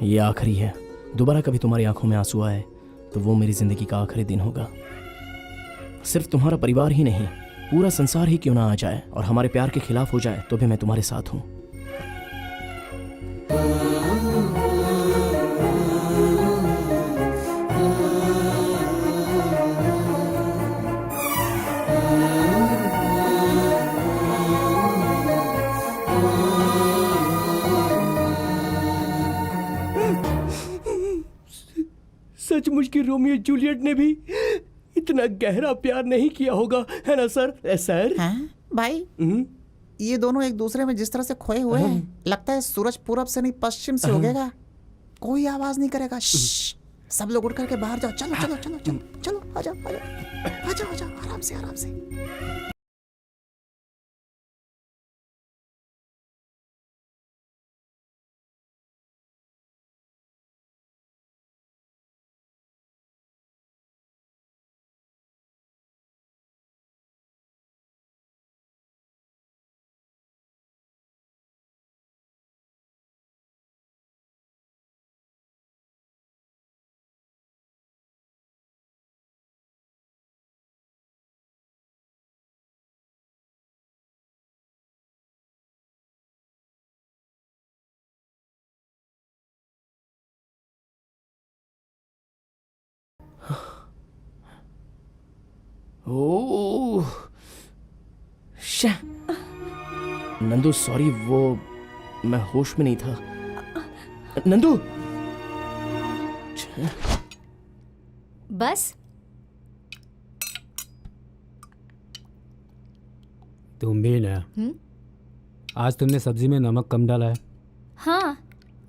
ये आखिरी है। दोबारा कभी तुम्हारी आंखों में आंसू आए तो वो मेरी जिंदगी का आखिरी दिन होगा। सिर्फ तुम्हारा परिवार ही नहीं, पूरा संसार ही क्यों ना आ जाए और हमारे प्यार के खिलाफ हो जाए, तो भी मैं तुम्हारे साथ हूं। सचमुच की रोमियो जूलियट ने भी इतना गहरा प्यार नहीं किया होगा, है ना सर? सर भाई, ये दोनों एक दूसरे में जिस तरह से खोए हुए हैं, लगता है सूरज पूरब से नहीं पश्चिम से उगेगा। कोई आवाज नहीं करेगा। सब लोग उठ करके बाहर जाओ। चलो चलो चलो चलो चलो, आ जाओ आ जाओ आ जाओ आ जाओ, आराम से आराम से। ओह शा। नंदू सॉरी, वो मैं होश में नहीं था। नंदू बस तुम भी ना, आज तुमने सब्जी में नमक कम डाला है। हाँ,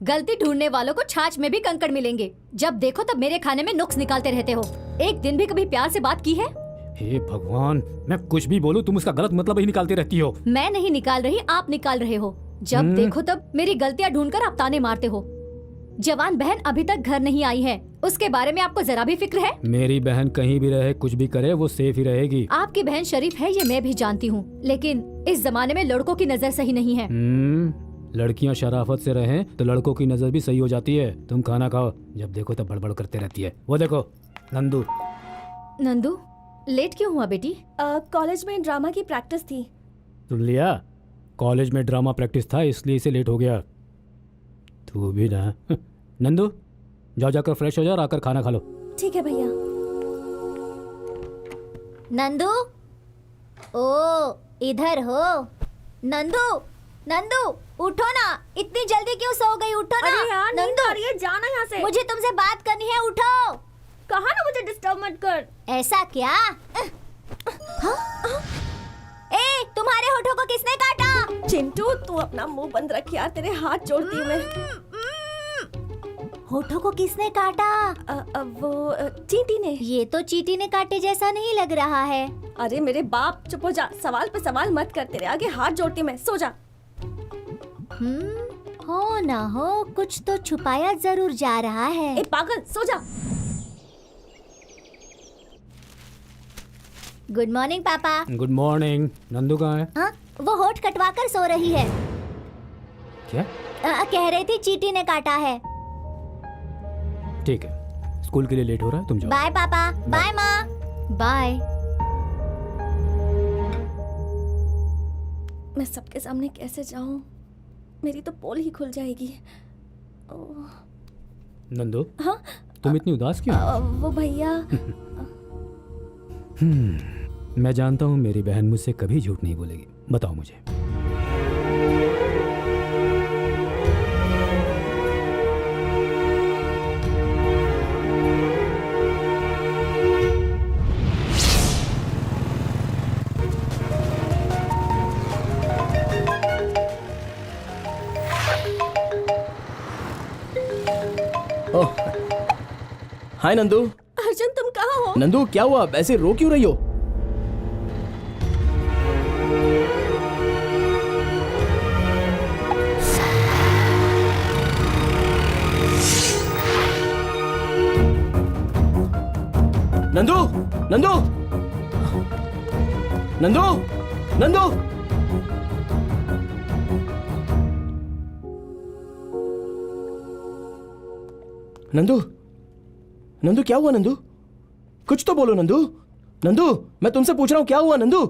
गलती ढूंढने वालों को छाछ में भी कंकड़ मिलेंगे। जब देखो तब मेरे खाने में नुक्स निकालते रहते हो। एक दिन भी कभी प्यार से बात की है? हे भगवान, मैं कुछ भी बोलूं तुम उसका गलत मतलब ही निकालती रहती हो। मैं नहीं निकाल रही, आप निकाल रहे हो। जब देखो तब मेरी गलतियां ढूंढकर आप ताने मारते हो। जवान बहन अभी तक घर नहीं आई है, उसके बारे में आपको जरा भी फिक्र है? मेरी बहन कहीं भी रहे, कुछ भी करे, वो सेफ ही रहेगी। आपकी बहन शरीफ है, ये मैं भी जानती हूँ, लेकिन इस जमाने में लड़कों की नजर सही नहीं है। लड़कियाँ शराफत से रहें तो लड़कों की नजर भी सही हो जाती है। तुम खाना खाओ, जब देखो तब बड़बड़ करते रहती है। वो देखो नंदू। नंदू, लेट क्यों हुआ बेटी? कॉलेज में ड्रामा की प्रैक्टिस थी। सुन लिया, कॉलेज में ड्रामा प्रैक्टिस था इसलिए इसे लेट हो गया। तू भी ना। नंदू जाओ, जाकर फ्रेश हो जाओ और आकर खाना खा लो। ठीक है भैया। नंदू, ओ इधर हो। नंदू, नंदू उठो ना, इतनी जल्दी क्यों सो गई? उठो ना। अरे यार, नींद आ रही है, जाना यहाँ से। मुझे तुमसे बात करनी है, उठो। कहा ना मुझे डिस्टर्ब मत कर। ऐसा क्या? ए, तुम्हारे होठों को किसने काटा? चिंटू, तू अपना मुंह बंद रख यार, तेरे हाथ जोड़ती हूँ मैं। होठों को किसने काटा? वो चींटी ने। ये तो चींटी ने काटे जैसा नहीं लग रहा है। अरे मेरे बाप, चुप हो जा, सवाल पे सवाल मत कर, तेरे आगे हाथ जोड़ती मैं। सो जा। हो ना हो, कुछ तो छुपाया जरूर जा रहा है। ए पागल, सो जा। गुड मॉर्निंग पापा। Good morning. नंदू कहाँ है? हाँ, वो होठ कटवाकर सो रही है। क्या? कह रही थी चींटी ने काटा है। ठीक है, स्कूल के लिए लेट हो रहा है, तुम जाओ। बाय पापा। बाय माँ। बाय। मैं सबके सामने कैसे जाऊं? मेरी तो पोल ही खुल जाएगी। ओह, नंदू, हाँ? तुम इतनी उदास क्यों? वो भैया। मैं जानता हूँ मेरी बहन मुझसे कभी झूठ नहीं बोलेगी। बताओ मुझे। ओह, हाय नंदू। अर्जुन, तुम कहाँ हो? नंदू क्या हुआ, ऐसे रो क्यों रही हो? नंदू, नंदू, नंदू, नंदू। नंदू, नंदू क्या हुआ नंदू? कुछ तो बोलो नंदू। नंदू, मैं तुमसे पूछ रहा हूँ क्या हुआ नंदू?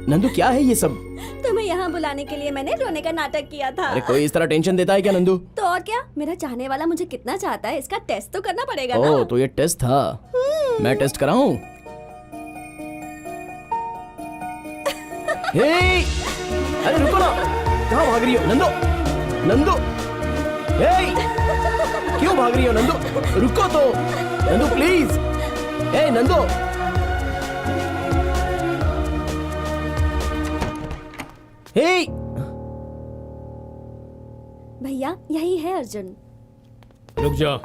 नंदू क्या है ये सब? तुम्हें यहाँ बुलाने के लिए मैंने रोने का नाटक किया था। अरे कोई इस तरह टेंशन देता है क्या नंदू? तो और क्या, मेरा चाहने वाला मुझे कितना चाहता है इसका टेस्ट तो करना पड़ेगा ना। ओह, तो ये टेस्ट था। मैं टेस्ट कराऊं? हे! अरे रुको ना, कहाँ भाग रही हो नंदू? नंदू, हे! क्यों भाग रही हो नंदू? रुको तो नंदू प्लीज। हे नंदू, हे! भैया यही है अर्जुन। रुक जा।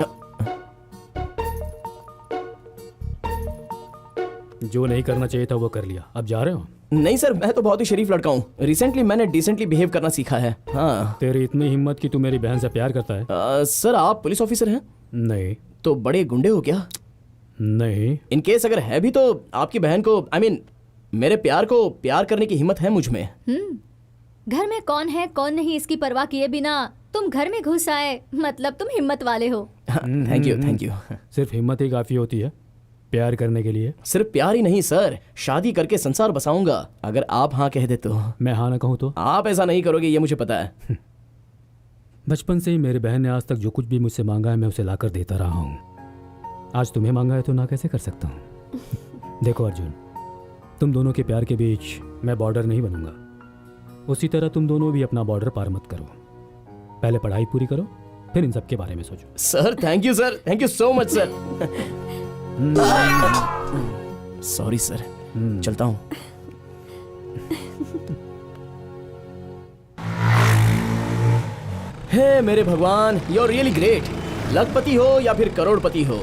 जो नहीं करना चाहिए था वो कर लिया, अब जा रहे हो? नहीं सर, मैं तो बहुत ही शरीफ लड़का हूँ। रिसेंटली मैंने डिसेंटली बिहेव करना सीखा है। हाँ। तेरी इतनी हिम्मत कि तू मेरी बहन से प्यार करता है? सर आप पुलिस ऑफिसर हैं? नहीं। तो बड़े गुंडे हो क्या? नहीं। इन केस अगर है भी तो आपकी बहन को मेरे प्यार को प्यार करने की हिम्मत है मुझ में। घर में कौन है कौन नहीं इसकी परवाह किए बिना तुम घर में घुस आए, मतलब तुम हिम्मत वाले हो। Thank you, thank you. सिर्फ हिम्मत ही काफी होती है प्यार करने के लिए? सिर्फ प्यार ही नहीं सर, शादी करके संसार बसाऊंगा अगर आप हाँ कह दे तो। मैं हाँ ना कहूँ तो? आप ऐसा नहीं करोगे ये मुझे पता है। बचपन से ही मेरी बहन ने आज तक जो कुछ भी मुझसे मांगा है मैं उसे लाकर देता रहा हूँ। आज तुम्हें मांगा है तो ना कैसे कर सकता हूँ? देखो अर्जुन, तुम दोनों के प्यार के बीच मैं बॉर्डर नहीं बनूंगा। उसी तरह तुम दोनों भी अपना बॉर्डर पार मत करो। पहले पढ़ाई पूरी करो, फिर इन सब के बारे में सोचो। Sir thank you sir, thank you so much sir. Sorry sir, चलता हूँ। हे मेरे भगवान, यू आर रियली ग्रेट। लखपति हो या फिर करोड़पति हो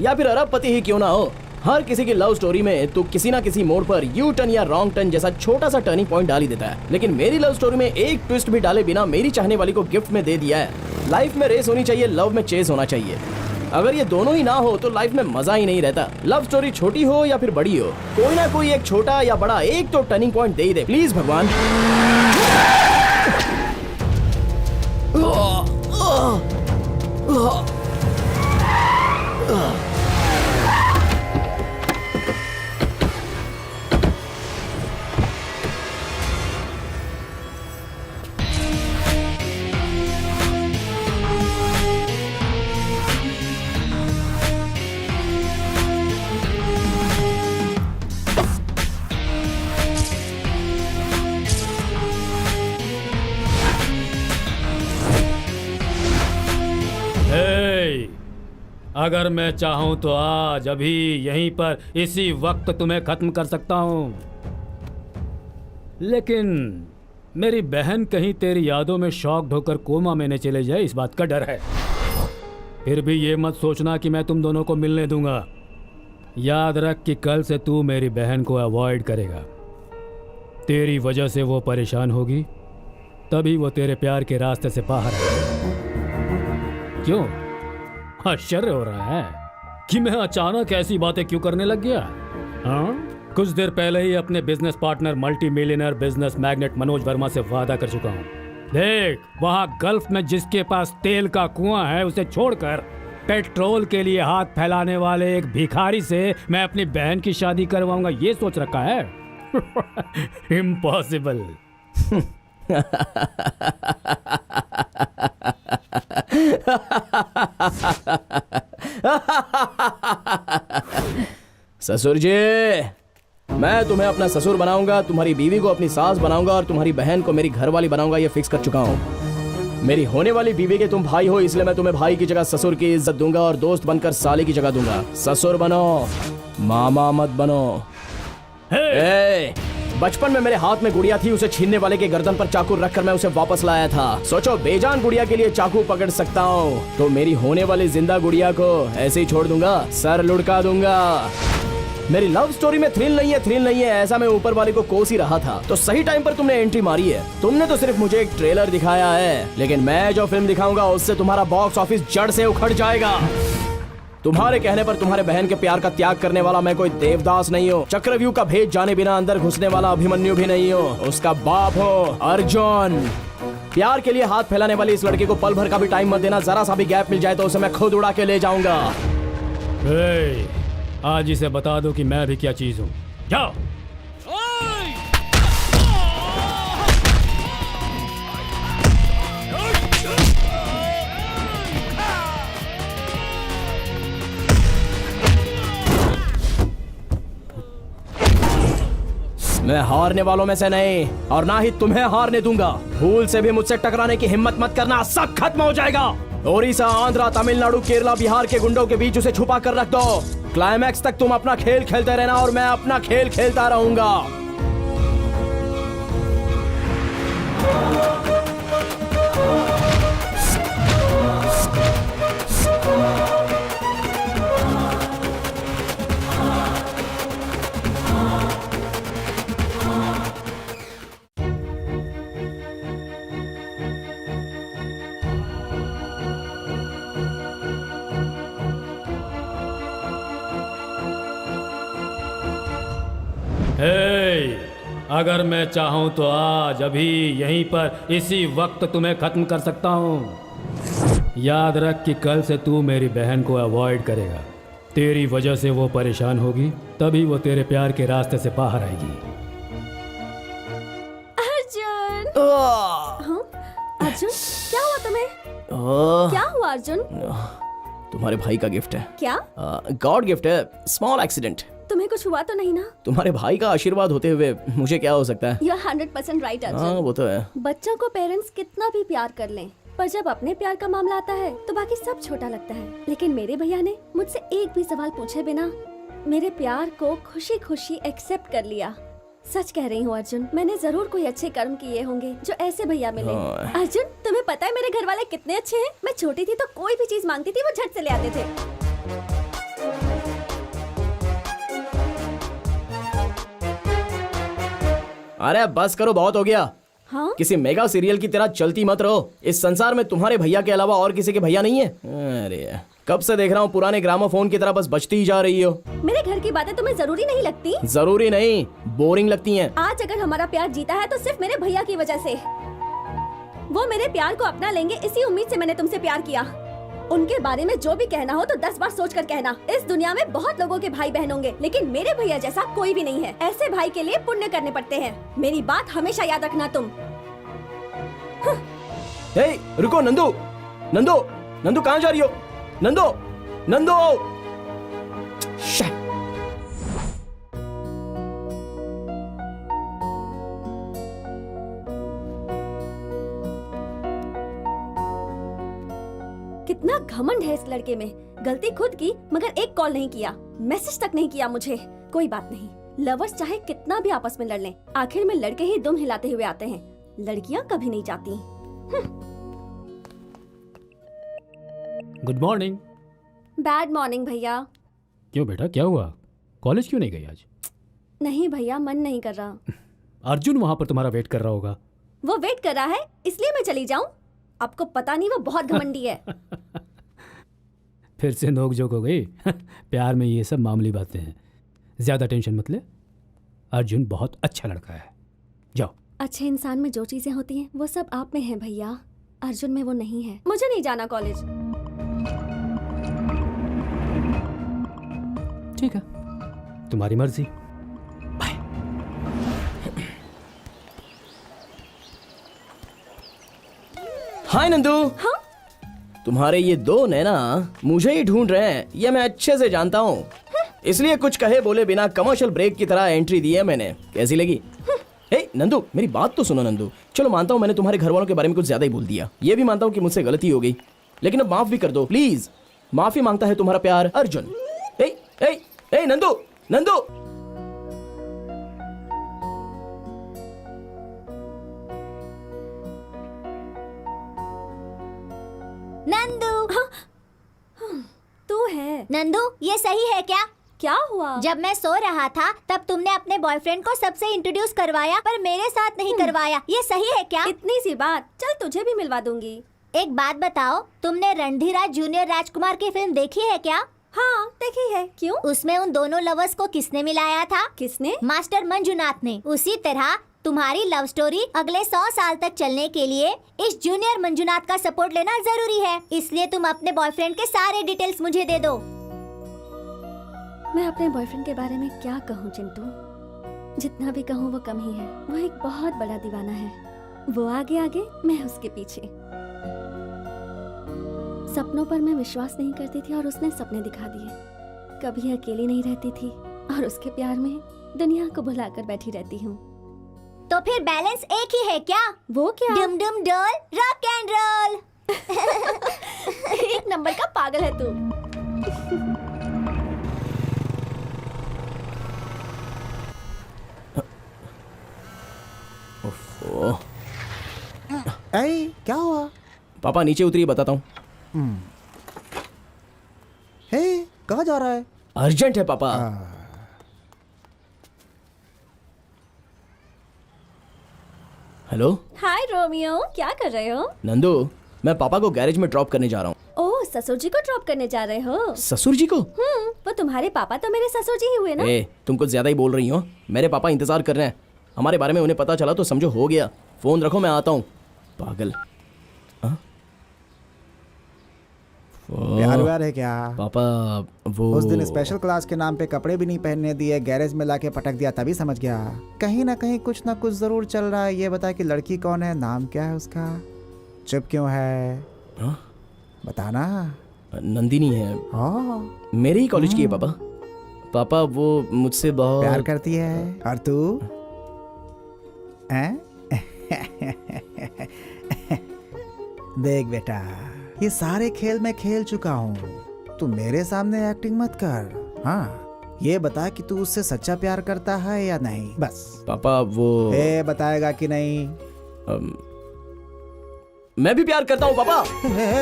या फिर अरबपति ही क्यों ना हो, हर किसी की लव स्टोरी में तो किसी ना किसी मोड़ पर यू टर्न या रॉन्ग टर्न जैसा छोटा सा टर्निंग पॉइंट डाल ही देता है। लेकिन मेरी लव स्टोरी में एक ट्विस्ट भी डाले बिना मेरी चाहने वाली को गिफ्ट में दे दिया है। लाइफ में रेस होनी चाहिए, लव में चेस होना चाहिए। अगर ये दोनों ही ना हो तो लाइफ में मजा ही नहीं रहता। लव स्टोरी छोटी हो या फिर बड़ी हो, कोई ना कोई एक छोटा या बड़ा एक तो turning point they he they please भगवान। अगर मैं चाहूं तो आज अभी यहीं पर इसी वक्त तुम्हें खत्म कर सकता हूं, लेकिन मेरी बहन कहीं तेरी यादों में शॉक्ड होकर कोमा में न चले जाए, इस बात का डर है। फिर भी ये मत सोचना कि मैं तुम दोनों को मिलने दूंगा। याद रख कि कल से तू मेरी बहन को अवॉइड करेगा। तेरी वजह से वो परेशान होगी, तभी वो तेरे प्यार के रास्ते से बाहर आएगी। क्यों आश्चर्य हो रहा है कि मैं अचानक ऐसी बातें क्यों करने लग गया? हाँ, कुछ देर पहले ही अपने business partner multi millionaire business magnet Manoj Verma से वादा कर चुका हूँ। देख, वहाँ गल्फ में जिसके पास तेल का कुआं है उसे छोड़कर पेट्रोल के लिए हाथ फैलाने वाले एक भिखारी से मैं अपनी बहन की शादी करवाऊंगा, ये सोच रखा है? इम्पॉसिबल। ससुर जी, मैं तुम्हें अपना ससुर बनाऊंगा, तुम्हारी बीवी को अपनी सास बनाऊंगा और तुम्हारी बहन को मेरी घरवाली बनाऊंगा, ये फिक्स कर चुका हूँ। मेरी होने वाली बीवी के तुम भाई हो, इसलिए मैं तुम्हें भाई की जगह ससुर की इज्जत दूंगा और दोस्त बनकर साले की जगह दूंगा। ससुर बनो, मामा मत बनो। बचपन में मेरे हाथ में गुड़िया थी, उसे छीनने वाले के गर्दन पर चाकू रखकर मैं उसे वापस लाया था। सोचो, बेजान गुड़िया के लिए चाकू पकड़ सकता हूँ, तो मेरी होने वाली जिंदा गुड़िया को ऐसे ही छोड़ दूंगा, सर लुढ़का दूंगा। मेरी लव स्टोरी में थ्रिल नहीं है, ऐसा मैं ऊपर वाले को कोस ही रहा था। तो सही टाइम पर तुमने एंट्री मारी है। तुमने तो सिर्फ मुझे एक ट्रेलर दिखाया है, लेकिन मैं जो फिल्म दिखाऊंगा उससे तुम्हारा बॉक्स ऑफिस जड़ से उखड़ जाएगा। तुम्हारे कहने पर तुम्हारे बहन के प्यार का त्याग करने वाला मैं कोई देवदास नहीं हूँ, चक्रव्यूह का भेद जाने बिना अंदर घुसने वाला अभिमन्यु भी नहीं हूँ, उसका बाप हो अर्जुन। प्यार के लिए हाथ फैलाने वाली इस लड़के को पल भर का भी टाइम मत देना, जरा सा भी गैप मिल जाए तो उसे मैं खुद उड़ा के ले जाऊंगा। आज इसे बता दो कि मैं भी क्या चीज हूँ। जाओ। मैं हारने वालों में से नहीं, और ना ही तुम्हें हारने दूंगा। भूल से भी मुझसे टकराने की हिम्मत मत करना, सब खत्म हो जाएगा। ओडिशा, आंध्रा, तमिलनाडु, केरला, बिहार के गुंडों के बीच उसे छुपा कर रख दो। क्लाइमैक्स तक तुम अपना खेल खेलते रहना और मैं अपना खेल खेलता रहूंगा। अगर मैं चाहूं तो आज अभी यहीं पर इसी वक्त तुम्हें खत्म कर सकता हूं। याद रख कि कल से तू मेरी बहन को अवॉइड करेगा। तेरी वजह से वो परेशान होगी, तभी वो तेरे प्यार के रास्ते से बाहर आएगी। अर्जुन। हाँ? अर्जुन, क्या हुआ तुम्हें? क्या हुआ अर्जुन? तुम्हारे भाई का गिफ्ट है। क्या? गॉड गिफ्ट है, स्मॉल एक्सीडेंट। तुम्हें कुछ हुआ तो नहीं ना? तुम्हारे भाई का आशीर्वाद होते हुए मुझे क्या हो सकता है? You're 100% right, Arjun. हाँ, वो तो है। बच्चों को पेरेंट्स कितना भी प्यार कर लें, पर जब अपने प्यार का मामला आता है तो बाकी सब छोटा लगता है। लेकिन मेरे भैया ने मुझसे एक भी सवाल पूछे बिना मेरे प्यार को खुशी खुशी एक्सेप्ट कर लिया। सच कह रही हूँ अर्जुन, मैंने जरूर कोई अच्छे कर्म किए होंगे जो ऐसे भैया मिले। अर्जुन, तुम्हें पता है मेरे घर वाले कितने अच्छे हैं? मैं छोटी थी तो कोई भी चीज मांगती थी वो झट से ले आते थे। अरे बस करो, बहुत हो गया। हाँ? किसी मेगा सीरियल की तरह चलती मत रहो। इस संसार में तुम्हारे भैया के अलावा और किसी के भैया नहीं है। अरे कब से देख रहा हूँ पुराने ग्रामोफोन की तरह बस बजती ही जा रही हो। मेरे घर की बातें तुम्हें जरूरी नहीं लगती? जरूरी नहीं, बोरिंग लगती हैं। आज अगर हमारा प्यार जीता है तो सिर्फ मेरे भैया की वजह से। वो मेरे प्यार को अपना लेंगे, इसी उम्मीद से मैंने तुमसे प्यार किया। उनके बारे में जो भी कहना हो तो 10 बार सोच कर कहना। इस दुनिया में बहुत लोगों के भाई बहन होंगे, लेकिन मेरे भैया जैसा कोई भी नहीं है। ऐसे भाई के लिए पुण्य करने पड़ते हैं। मेरी बात हमेशा याद रखना तुम। हे, रुको नंदू, नंदू, नंदू कहाँ जा रही हो? नंदू, नंदू। कितना घमंड है इस लड़के में। गलती खुद की, मगर एक कॉल नहीं किया, मैसेज तक नहीं किया मुझे। कोई बात नहीं, लवर्स चाहे कितना भी आपस में लड़ लें, आखिर में लड़के ही दुम हिलाते हुए आते हैं, लड़कियां कभी नहीं जाती। Good morning. बैड मॉर्निंग भैया। क्यों बेटा, क्या हुआ? कॉलेज क्यों नहीं गई आज? नहीं भैया, मन नहीं कर रहा। अर्जुन वहां पर तुम्हारा वेट कर रहा होगा। वो वेट कर रहा है इसलिए मैं चली जाऊं? आपको पता नहीं वो बहुत घमंडी है। फिर से नोक-झोंक हो गई। प्यार में ये सब मामूली बातें हैं, ज्यादा टेंशन मत ले। अर्जुन बहुत अच्छा लड़का है, जाओ। अच्छे इंसान में जो चीजें होती हैं वो सब आप में हैं भैया, अर्जुन में वो नहीं है। मुझे नहीं जाना कॉलेज। ठीक है, तुम्हारी मर्जी। हाय नंदू। हाँ? तुम्हारे ये दो नैना मुझे ही ढूंढ रहे हैं, ये मैं अच्छे से जानता हूँ। इसलिए कुछ कहे बोले बिना कमर्शियल ब्रेक की तरह एंट्री दी है मैंने। कैसी लगी? ए नंदू, मेरी बात तो सुनो नंदू। चलो मानता हूँ मैंने तुम्हारे घर वालों के बारे में कुछ ज्यादा ही बोल दिया, ये भी मानता हूँ कि मुझसे गलती हो गई, लेकिन अब माफ भी कर दो प्लीज। माफी मांगता है तुम्हारा प्यार अर्जुन। ए ए ए नंदू, नंदू। नंदू। तू है? नंदू, ये सही है क्या? क्या हुआ? जब मैं सो रहा था तब तुमने अपने बॉयफ्रेंड को सबसे इंट्रोड्यूस करवाया पर मेरे साथ नहीं करवाया, ये सही है क्या? इतनी सी बात, चल तुझे भी मिलवा दूंगी। एक बात बताओ, तुमने रणधीराज जूनियर राजकुमार की फिल्म देखी है क्या? हाँ देखी है। क्यों? उसमें उन दोनों लवर्स को किसने मिलाया था? किसने? मास्टर मंजुनाथ ने। उसी तरह तुम्हारी लव स्टोरी अगले 100 साल तक चलने के लिए इस जूनियर मंजुनाथ का सपोर्ट लेना जरूरी है। इसलिए तुम अपने बॉयफ्रेंड के सारे डिटेल्स मुझे दे दो। मैं अपने बॉयफ्रेंड के बारे में क्या कहूँ चिंटू, जितना भी कहूँ वो कम ही है। वो एक बहुत बड़ा दीवाना है, वो आगे आगे मैं उसके पीछे। सपनों पर मैं विश्वास नहीं करती थी और उसने सपने दिखा दिए। कभी अकेली नहीं रहती थी और उसके प्यार में दुनिया को भुलाकर बैठी रहती हूँ। तो फिर बैलेंस एक ही है क्या? वो क्या? डुम डुम डोल रॉक एंड रोल। एक नंबर का पागल है तू। ओह, ऐ, क्या हुआ? पापा नीचे उतरिए, बताता हूँ। हे, कहाँ जा रहा है? अर्जेंट है पापा। हेलो। हाय रोमियो, क्या कर रहे हो? नंदू, मैं पापा को गैरेज में ड्रॉप करने जा रहा हूँ। ओह, ससुर जी को ड्रॉप करने जा रहे हो? ससुर जी को? वो तुम्हारे पापा तो मेरे ससुर जी ही हुए ना? ए, तुम कुछ ज्यादा ही बोल रही हो। मेरे पापा इंतजार कर रहे हैं, हमारे बारे में उन्हें पता चला तो समझो हो गया। फोन रखो, मैं आता हूँ। पागल। प्यार व्यार है क्या? पापा वो उस दिन स्पेशल क्लास के नाम पे कपड़े भी नहीं पहनने दिए, गैरेज में लाके पटक दिया, तभी समझ गया कहीं ना कहीं कुछ ना कुछ जरूर चल रहा है। ये बता कि लड़की कौन है, नाम क्या है उसका, चुप क्यों है? बताना। नंदिनी है। मेरे ही कॉलेज की है पापा। पापा वो मुझसे बहुत प्यार करती है। और तू? देख बेटा, ये सारे खेल मैं खेल चुका हूँ, तू मेरे सामने एक्टिंग मत कर। हाँ, ये बता कि तू उससे सच्चा प्यार करता है या नहीं, बस। पापा वो बताएगा कि नहीं? मैं भी प्यार करता हूँ पापा।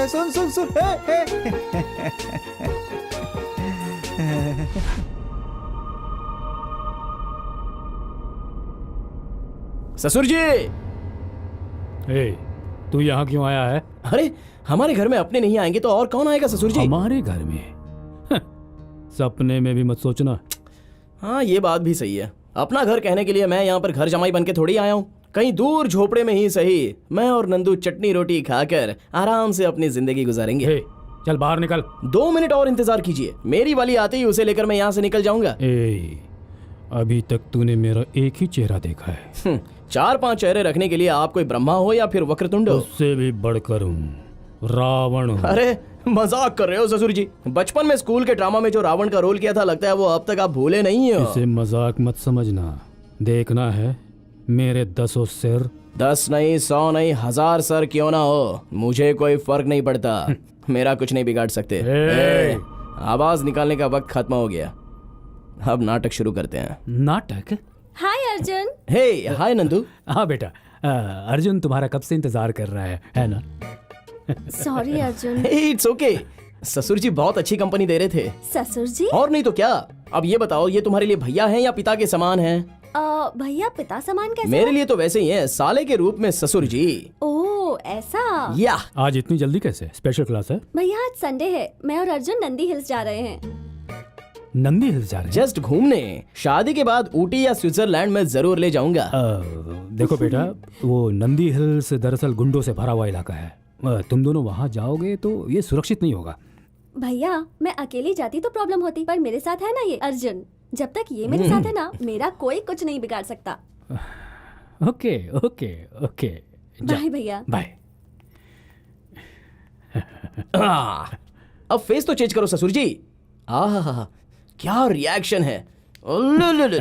सुन सुन सुन। ससुर जी। तू यहाँ क्यों आया है? अरे हमारे घर में अपने नहीं आएंगे तो और कौन आएगा ससुर जी? हमारे घर में? सपने में भी मत सोचना। हाँ ये बात भी सही है। अपना घर कहने के लिए मैं यहाँ पर घर जमाई बन के थोड़ी आया हूँ। कहीं दूर झोपड़े में ही सही, मैं और नंदू चटनी रोटी खाकर आराम से अपनी जिंदगी गुजारेंगे। चल बाहर निकल। 2 मिनट और इंतजार कीजिए, मेरी वाली आते ही उसे लेकर मैं यहाँ से निकल जाऊंगा। अभी तक तूने मेरा एक ही चेहरा देखा है। 4-5 चेहरे रखने के लिए आप कोई ब्रह्मा हो या फिर वक्रतुंड हो? उससे भी बढ़कर हूँ, रावण हूँ। अरे मजाक कर रहे हो ससुर जी? बचपन में स्कूल के ड्रामा में जो रावण का रोल किया था, लगता है वो अब तक आप भूले नहीं हो। इसे मजाक मत समझना। देखना है मेरे 10 सिर। 10 नहीं, 100 नहीं, 1000 सर क्यों ना हो, मुझे कोई फर्क नहीं पड़ता। मेरा कुछ नहीं बिगाड़ सकते। आवाज निकालने का वक्त खत्म हो गया, अब नाटक शुरू करते हैं। नाटक? हाय अर्जुन। हे हाय नंदू। हाँ बेटा, अर्जुन तुम्हारा कब से इंतजार कर रहा है ना? सॉरी अर्जुन। It's okay. ससुर जी बहुत अच्छी कंपनी दे रहे थे। ससुर जी? और नहीं तो क्या। अब ये बताओ, ये तुम्हारे लिए भैया हैं या पिता के समान हैं? भैया पिता समान कैसे? मेरे लिए तो वैसे ही हैं, साले के रूप में ससुर जी। ओह ऐसा। या आज इतनी जल्दी कैसे? स्पेशल क्लास है? भैया आज संडे है, मैं और अर्जुन नंदी हिल्स जा रहे हैं। नंदी हिल्स जा रहे हैं? जस्ट घूमने। शादी के बाद ऊटी या स्विट्जरलैंड में जरूर ले जाऊंगा। देखो बेटा, वो नंदी हिल्स दरअसल गुंडों से भरा हुआ इलाका है। तुम दोनों वहाँ जाओगे तो ये सुरक्षित नहीं होगा। भैया मैं अकेली जाती तो प्रॉब्लम होती, पर मेरे साथ है ना ये अर्जुन। जब तक ये मेरे साथ है ना, मेरा कोई कुछ नहीं बिगाड़ सकता। ओके ओके ओके, बाय भैया। बाय। अब फेस तो चेंज करो ससुर जी। आहा, क्या रिएक्शन है। उल्लुलुलु।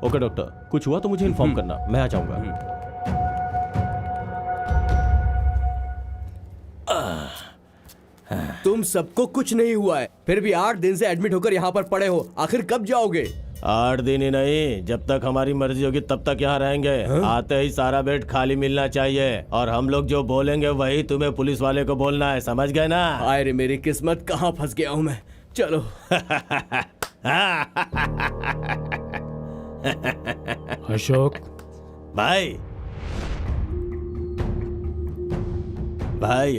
ओके डॉक्टर, कुछ हुआ तो मुझे इन्फॉर्म करना, मैं आ जाऊंगा। तुम सबको कुछ नहीं हुआ है, फिर भी 8 दिन से एडमिट होकर यहाँ पर पड़े हो। आखिर कब जाओगे? 8 दिन ही नहीं, जब तक हमारी मर्जी होगी तब तक यहाँ रहेंगे। आते ही सारा बेड खाली मिलना चाहिए, और हम लोग जो बोलेंगे वही तुम्हें पुलिस वाले को बोलना है, समझ गए ना? हाय रे मेरी किस्मत, कहाँ फंस गया हूँ मैं। चलो। अशोक भाई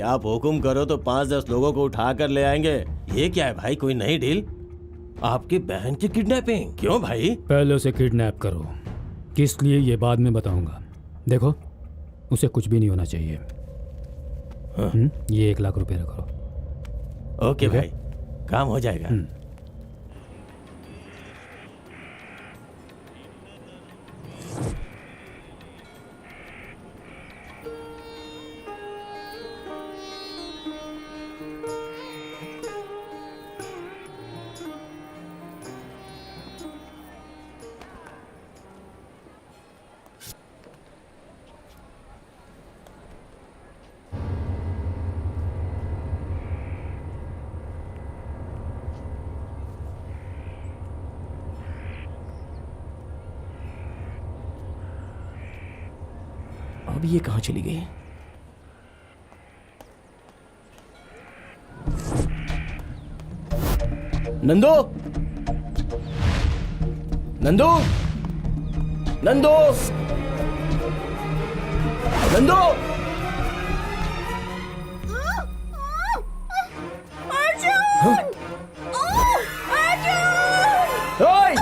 आप हुक्म करो तो 5-10 लोगों को उठा कर ले आएंगे। ये क्या है भाई, कोई नई डील? आपकी बहन की किडनैपिंग? क्यों भाई? पहले उसे किडनैप करो, किस लिए ये बाद में बताऊंगा। देखो, उसे कुछ भी नहीं होना चाहिए। ये 1 लाख रुपए रखो। ओके भाई, काम हो जाएगा। अब ये कहाँ चली गई? नंदू, नंदू, नंदू, नंदू। अर्जुन! ओए!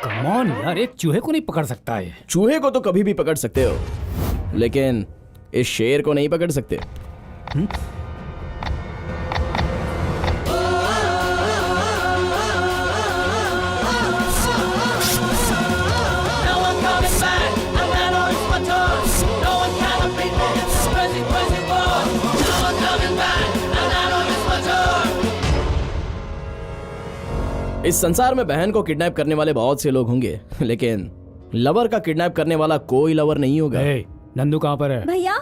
कमॉन यार, एक चूहे को नहीं पकड़ सकता है। चूहे को तो कभी भी पकड़ सकते हो, लेकिन इस शेर को नहीं पकड़ सकते। इस संसार में बहन को किडनैप करने वाले बहुत से लोग होंगे, लेकिन लवर का किडनैप करने वाला कोई लवर नहीं होगा। नंदू कहाँ पर है? भैया,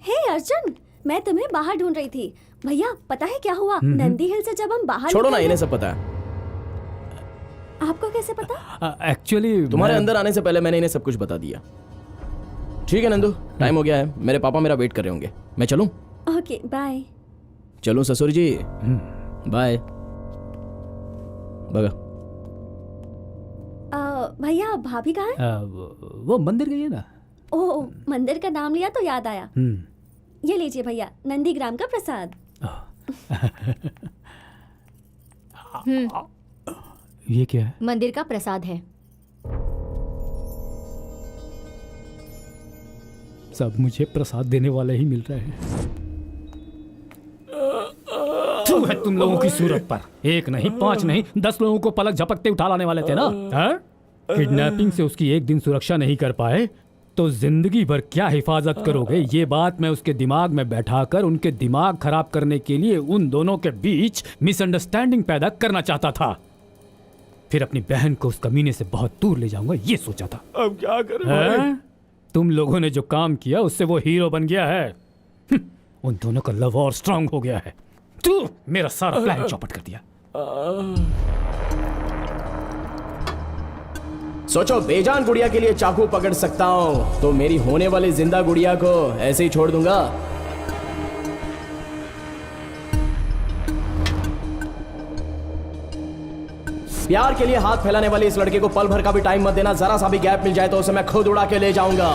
हे अर्जुन, मैं तुम्हें बाहर ढूंढ रही थी। भैया पता है क्या हुआ? नंदी हिल से जब हम बाहर छोड़ो ना, निकले- इन्हें सब पता है। आपको कैसे पता? एक्चुअली तुम्हारे अंदर आने से पहले मैंने इन्हें सब कुछ बता दिया। ठीक है नंदू, टाइम हो गया है, मेरे पापा मेरा वेट कर रहे होंगे। मैं चलूं? Okay bye. चलूं ससुर जी? बाय। बगा। भैया भाभी कहाँ है? वो मंदिर गई है ना। ओह, मंदिर का नाम लिया तो याद आया। ये लीजिए भैया, नंदीग्राम का प्रसाद। ये क्या है? मंदिर का प्रसाद है। सब मुझे प्रसाद देने वाले ही मिल रहे हैं। थू है तुम लोगों की सूरत पर। एक नहीं, 5 नहीं, 10 लोगों को पलक झपकते उठा लाने वाले थे ना। किडनैपिंग से उसकी एक दिन सुरक्षा नहीं कर पाए तो जिंदगी भर क्या हिफाजत करोगे? ये बात मैं उसके दिमाग में बैठाकर उनके दिमाग खराब करने के लिए उन दोनों के बीच मिसअंडरस्टैंडिंग पैदा करना चाहता था। फिर अपनी बहन को उस कमीने से बहुत दूर ले जाऊंगा, ये सोचा था। अब क्या करें? तुम लोगों ने जो काम किया उससे वो हीरो बन गया है। उन दोनों का लव और स्ट्रांग हो गया है। तू मेरा सारा प्लान चौपट कर दिया। सोचो, बेजान गुड़िया के लिए चाकू पकड़ सकता हूँ तो मेरी होने वाली जिंदा गुड़िया को ऐसे ही छोड़ दूंगा? प्यार के लिए हाथ फैलाने वाले इस लड़के को पल भर का भी टाइम मत देना। जरा सा भी गैप मिल जाए तो उसे मैं खुद उड़ा के ले जाऊंगा।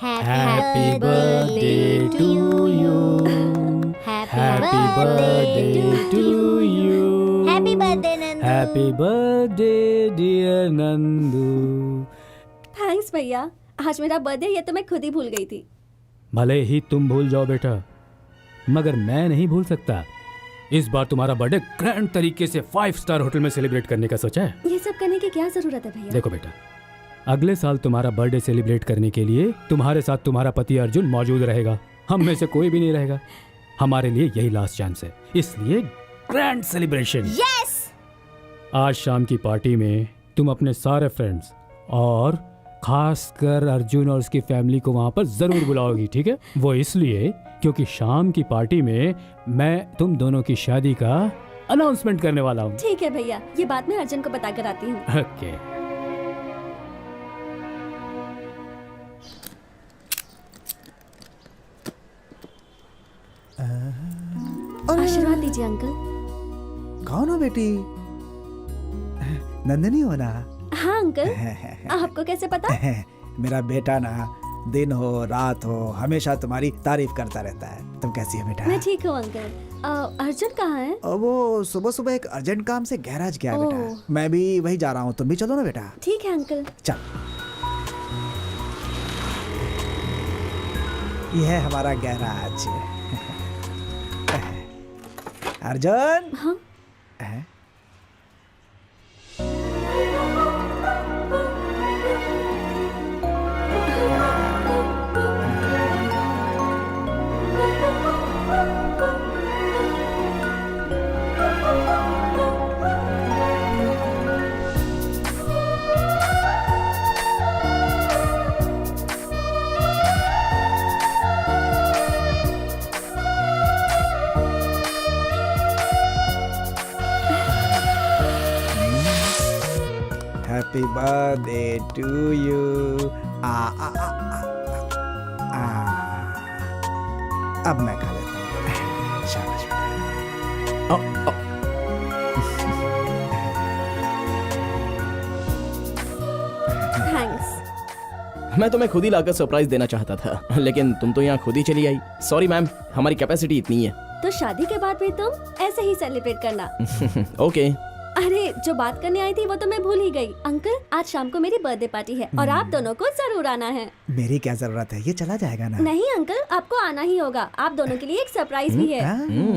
Happy birthday to you. Happy birthday to you. Happy birthday Nandu. Happy birthday dear Nandu. Thanks भैया, आज मेरा बर्थडे ये तो मैं खुद ही भूल गई थी। भले ही तुम भूल जाओ बेटा, मगर मैं नहीं भूल सकता। इस बार तुम्हारा बर्थडे ग्रैंड तरीके से 5 स्टार होटल में सेलिब्रेट करने का सोचा है। ये सब करने की क्या जरूरत है भैया? देखो बेटा, अगले साल तुम्हारा बर्थडे सेलिब्रेट करने के लिए तुम्हारे साथ तुम्हारा पति अर्जुन मौजूद रहेगा। हम में से कोई भी नहीं रहेगा। हमारे लिए यही लास्ट चांस है, इसलिए ग्रैंड सेलिब्रेशन। यस। आज शाम की पार्टी में तुम अपने सारे फ्रेंड्स और खासकर अर्जुन और उसकी फैमिली को वहां पर जरूर बुलाओगी, ठीक है? वो इसलिए क्योंकि शाम की पार्टी में मैं तुम दोनों की शादी का अनाउंसमेंट करने वाला हूँ। ठीक है भैया, ये बात मैं अर्जुन को बताकर आती हूँ। ओके। आशीर्वाद दीजिए अंकल। कौन हो बेटी? नंदिनी हो ना? हाँ अंकल, आपको कैसे पता? मेरा बेटा ना दिन हो रात हो हमेशा तुम्हारी तारीफ करता रहता है। तुम कैसी हो बेटा? मैं ठीक हूँ अंकल। अर्जुन कहाँ है? वो सुबह सुबह एक अर्जेंट काम से गैराज गया है बेटा। मैं भी वही जा रहा हूँ, तुम भी चलो ना बेटा। ठीक है अंकल। चल। ये है हमारा गैराज। अर्जुन। हाँ? Happy birthday to you. अब मैं खा लेता हूँ। शाबाश थैंक्स। मैं तुम्हें खुद ही लाकर सरप्राइज देना चाहता था, लेकिन तुम तो यहाँ खुद ही चली आई। सॉरी मैम, हमारी कैपेसिटी इतनी है। तो शादी के बाद भी तुम ऐसे ही सेलिब्रेट करना। ओके। अरे जो बात करने आई थी वो तो मैं भूल ही गई। अंकल, आज शाम को मेरी बर्थडे पार्टी है और आप दोनों को जरूर आना है। मेरी क्या जरूरत है, ये चला जाएगा ना? नहीं अंकल, आपको आना ही होगा। आप दोनों के लिए एक सरप्राइज भी है।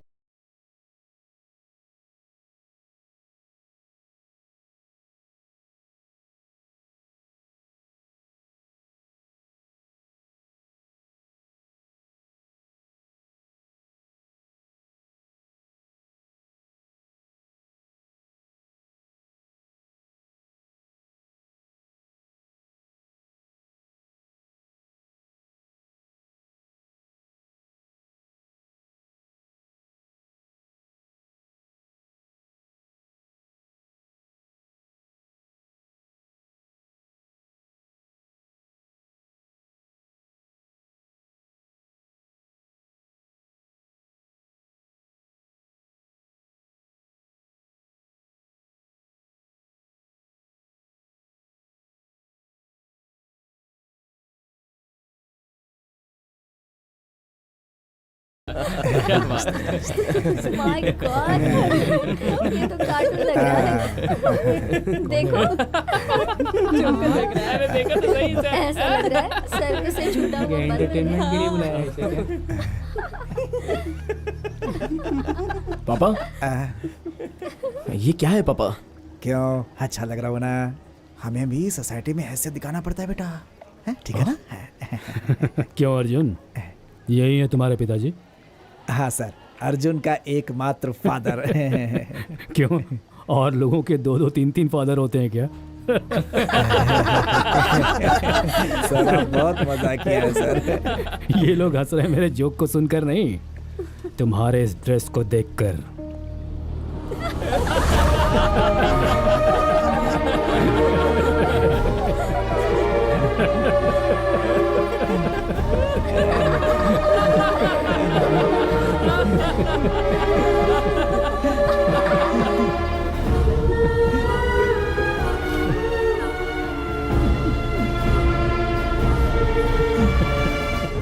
माय गॉड, ये तो कार्टून लग रहा है। देखो, अरे देखो तो सही से। ऐसा लग रहा है सर्कस से छूटा हुआ बंदर। एंटरटेनमेंट के लिए बुलाया है इसे क्या? पापा, ये क्या है पापा? क्यों, अच्छा लग रहा हो ना? हमें भी सोसाइटी में हैसियत दिखाना पड़ता है बेटा, हैं? ठीक है ना? क्यों अर्जुन, यही है तुम्हारे पिताजी? हाँ सर, अर्जुन का एकमात्र फादर। क्यों, और लोगों के 2-2, 3-3 फादर होते हैं क्या? सर आप बहुत मजा किया है सर। ये लोग हंस रहे हैं मेरे जोक को सुनकर नहीं, तुम्हारे इस ड्रेस को देखकर।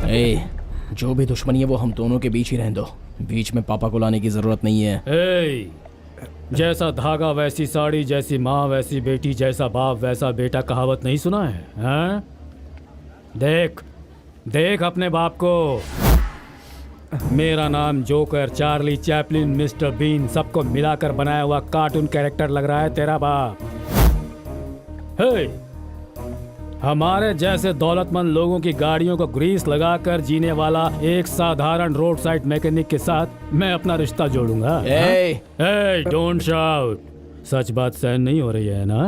ए, जो भी दुश्मनी है वो हम दोनों के बीच ही रहने दो, बीच में पापा को लाने की जरूरत नहीं है। ए, जैसा धागा वैसी साड़ी, जैसी माँ वैसी बेटी, जैसा बाप वैसा बेटा, कहावत नहीं सुना है? हैं? देख देख अपने बाप को। Mera Naam Joker, Charlie Chaplin, Mister Bean, सबको मिलाकर बनाया हुआ कार्टून कैरेक्टर लग रहा है तेरा बाप। हे, हमारे जैसे दौलतमंद लोगों की गाड़ियों को ग्रीस लगाकर जीने वाला एक साधारण रोड साइड मैकेनिक के साथ मैं अपना रिश्ता जोड़ूंगा। Don't shout. सच बात सहन नहीं हो रही है ना?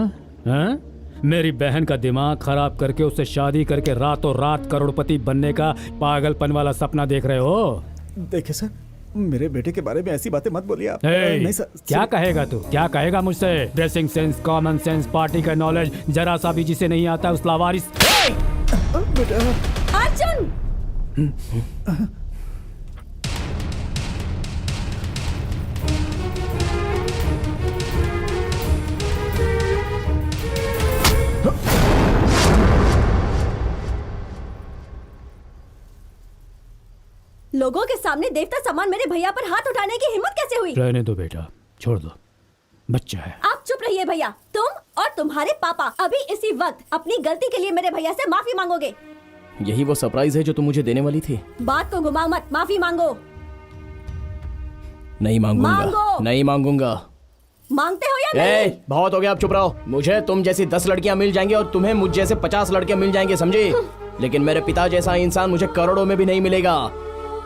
हैं? मेरी बहन का दिमाग खराब करके उससे शादी करके रातों रात करोड़पति बनने का पागलपन वाला सपना देख रहे हो? देखिए सर, मेरे बेटे के बारे में ऐसी बातें मत बोलिए आप। हे, नहीं सर, क्या कहेगा तू? क्या कहेगा मुझसे? Dressing sense, common sense, party का नॉलेज जरा सा भी जिसे नहीं आता उस लावारिस। अर्जुन, लोगों के सामने देवता समान मेरे भैया पर हाथ उठाने की हिम्मत कैसे हुई? रहने दो बेटा, छोड़ दो, बच्चा है। आप चुप रहिए भैया। तुम और तुम्हारे पापा अभी इसी वक्त अपनी गलती के लिए मेरे भैया से माफी मांगोगे। यही वो सरप्राइज है जो तुम मुझे देने वाली थी? बात को घुमाओ मत, माफी मांगो। नहीं मांगूंगा, मांगो। नहीं मांगूंगा। मांगते हो या नहीं? बहुत हो गया, अब चुप रहो। मुझे तुम जैसी 10 लड़कियां मिल जाएंगी और तुम्हें मुझ जैसे 50 लड़के मिल जाएंगे, समझे? लेकिन मेरे पिता जैसा इंसान मुझे करोड़ों में भी नहीं मिलेगा।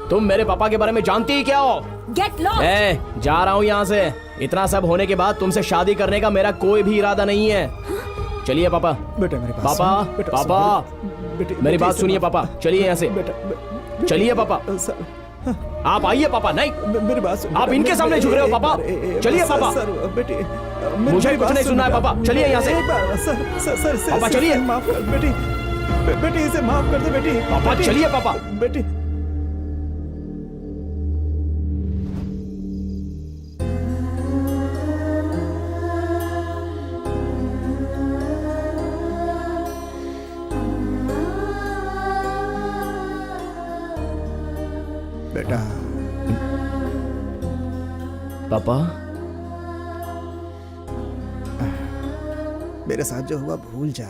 तुम मेरे पापा के बारे में जानती ही क्या हो? Get lost. जा रहा हूँ यहाँ से। इतना सब होने के बाद तुमसे शादी करने का मेरा कोई भी इरादा नहीं है। चलिए पापा। बेटा मेरे पास पापा, बेटा, पापा, मेरी बात सुनिए पापा। चलिए यहाँ से, चलिए पापा। आप आइए पापा। नहीं, मेरी बात सुनिए। आप इनके सामने झुक रहे हो पापा। चलिए पापा। मुझे कुछ नहीं सुनना है पापा। चलिए यहाँ से पापा। चलिए माफ कर बेटी, बेटी इसे माफ कर दे बेटी। पापा चलिए पापा। बेटी बेटा। पापा, मेरे साथ जो हुआ भूल जा।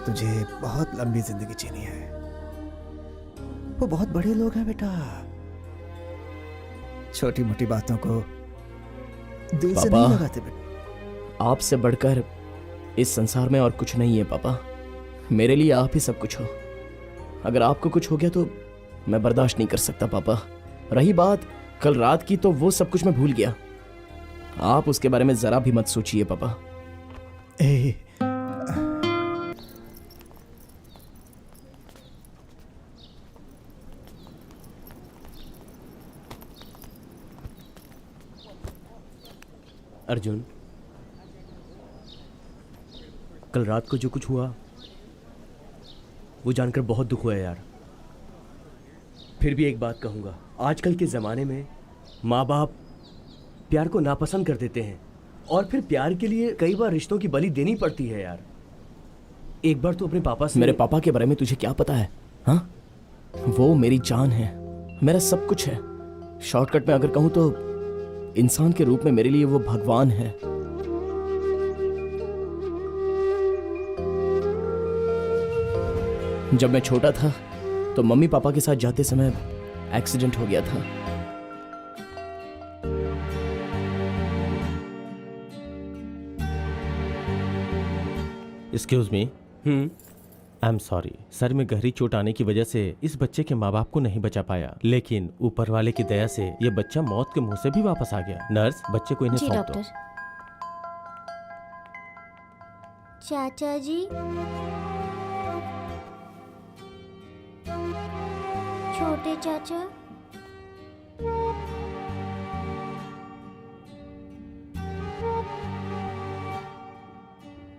तुझे बहुत लंबी जिंदगी जीनी है। वो बहुत बड़े लोग हैं बेटा, छोटी मोटी बातों को दिल से नहीं लगाते बेटा। आपसे बढ़कर इस संसार में और कुछ नहीं है पापा। मेरे लिए आप ही सब कुछ हो। अगर आपको कुछ हो गया तो मैं बर्दाश्त नहीं कर सकता पापा। रही बात कल रात की, तो वो सब कुछ मैं भूल गया। आप उसके बारे में जरा भी मत सोचिए पापा। अर्जुन, कल रात को जो कुछ हुआ वो जानकर बहुत दुख हुआ यार। फिर भी एक बात कहूँगा, आजकल के ज़माने में माँ बाप प्यार को नापसंद कर देते हैं और फिर प्यार के लिए कई बार रिश्तों की बलि देनी पड़ती है यार। एक बार तो अपने पापा से। मेरे पापा के बारे में तुझे क्या पता है? हाँ, वो मेरी जान है। मेरा सब कुछ है। शॉर्टकट में अगर कहूं तो इंसान के रूप में मेरे लिए वो भगवान है। जब मैं छोटा था तो मम्मी पापा के साथ जाते समय एक्सीडेंट हो गया था। Excuse me. I am sorry, sir में गहरी चोट आने की वजह से इस बच्चे के माँ बाप को नहीं बचा पाया, लेकिन ऊपर वाले की दया से ये बच्चा मौत के मुंह से भी वापस आ गया। नर्स, बच्चे को इन्हें जी सौंप दो। डॉक्टर। चाचा जी, छोटे चाचा,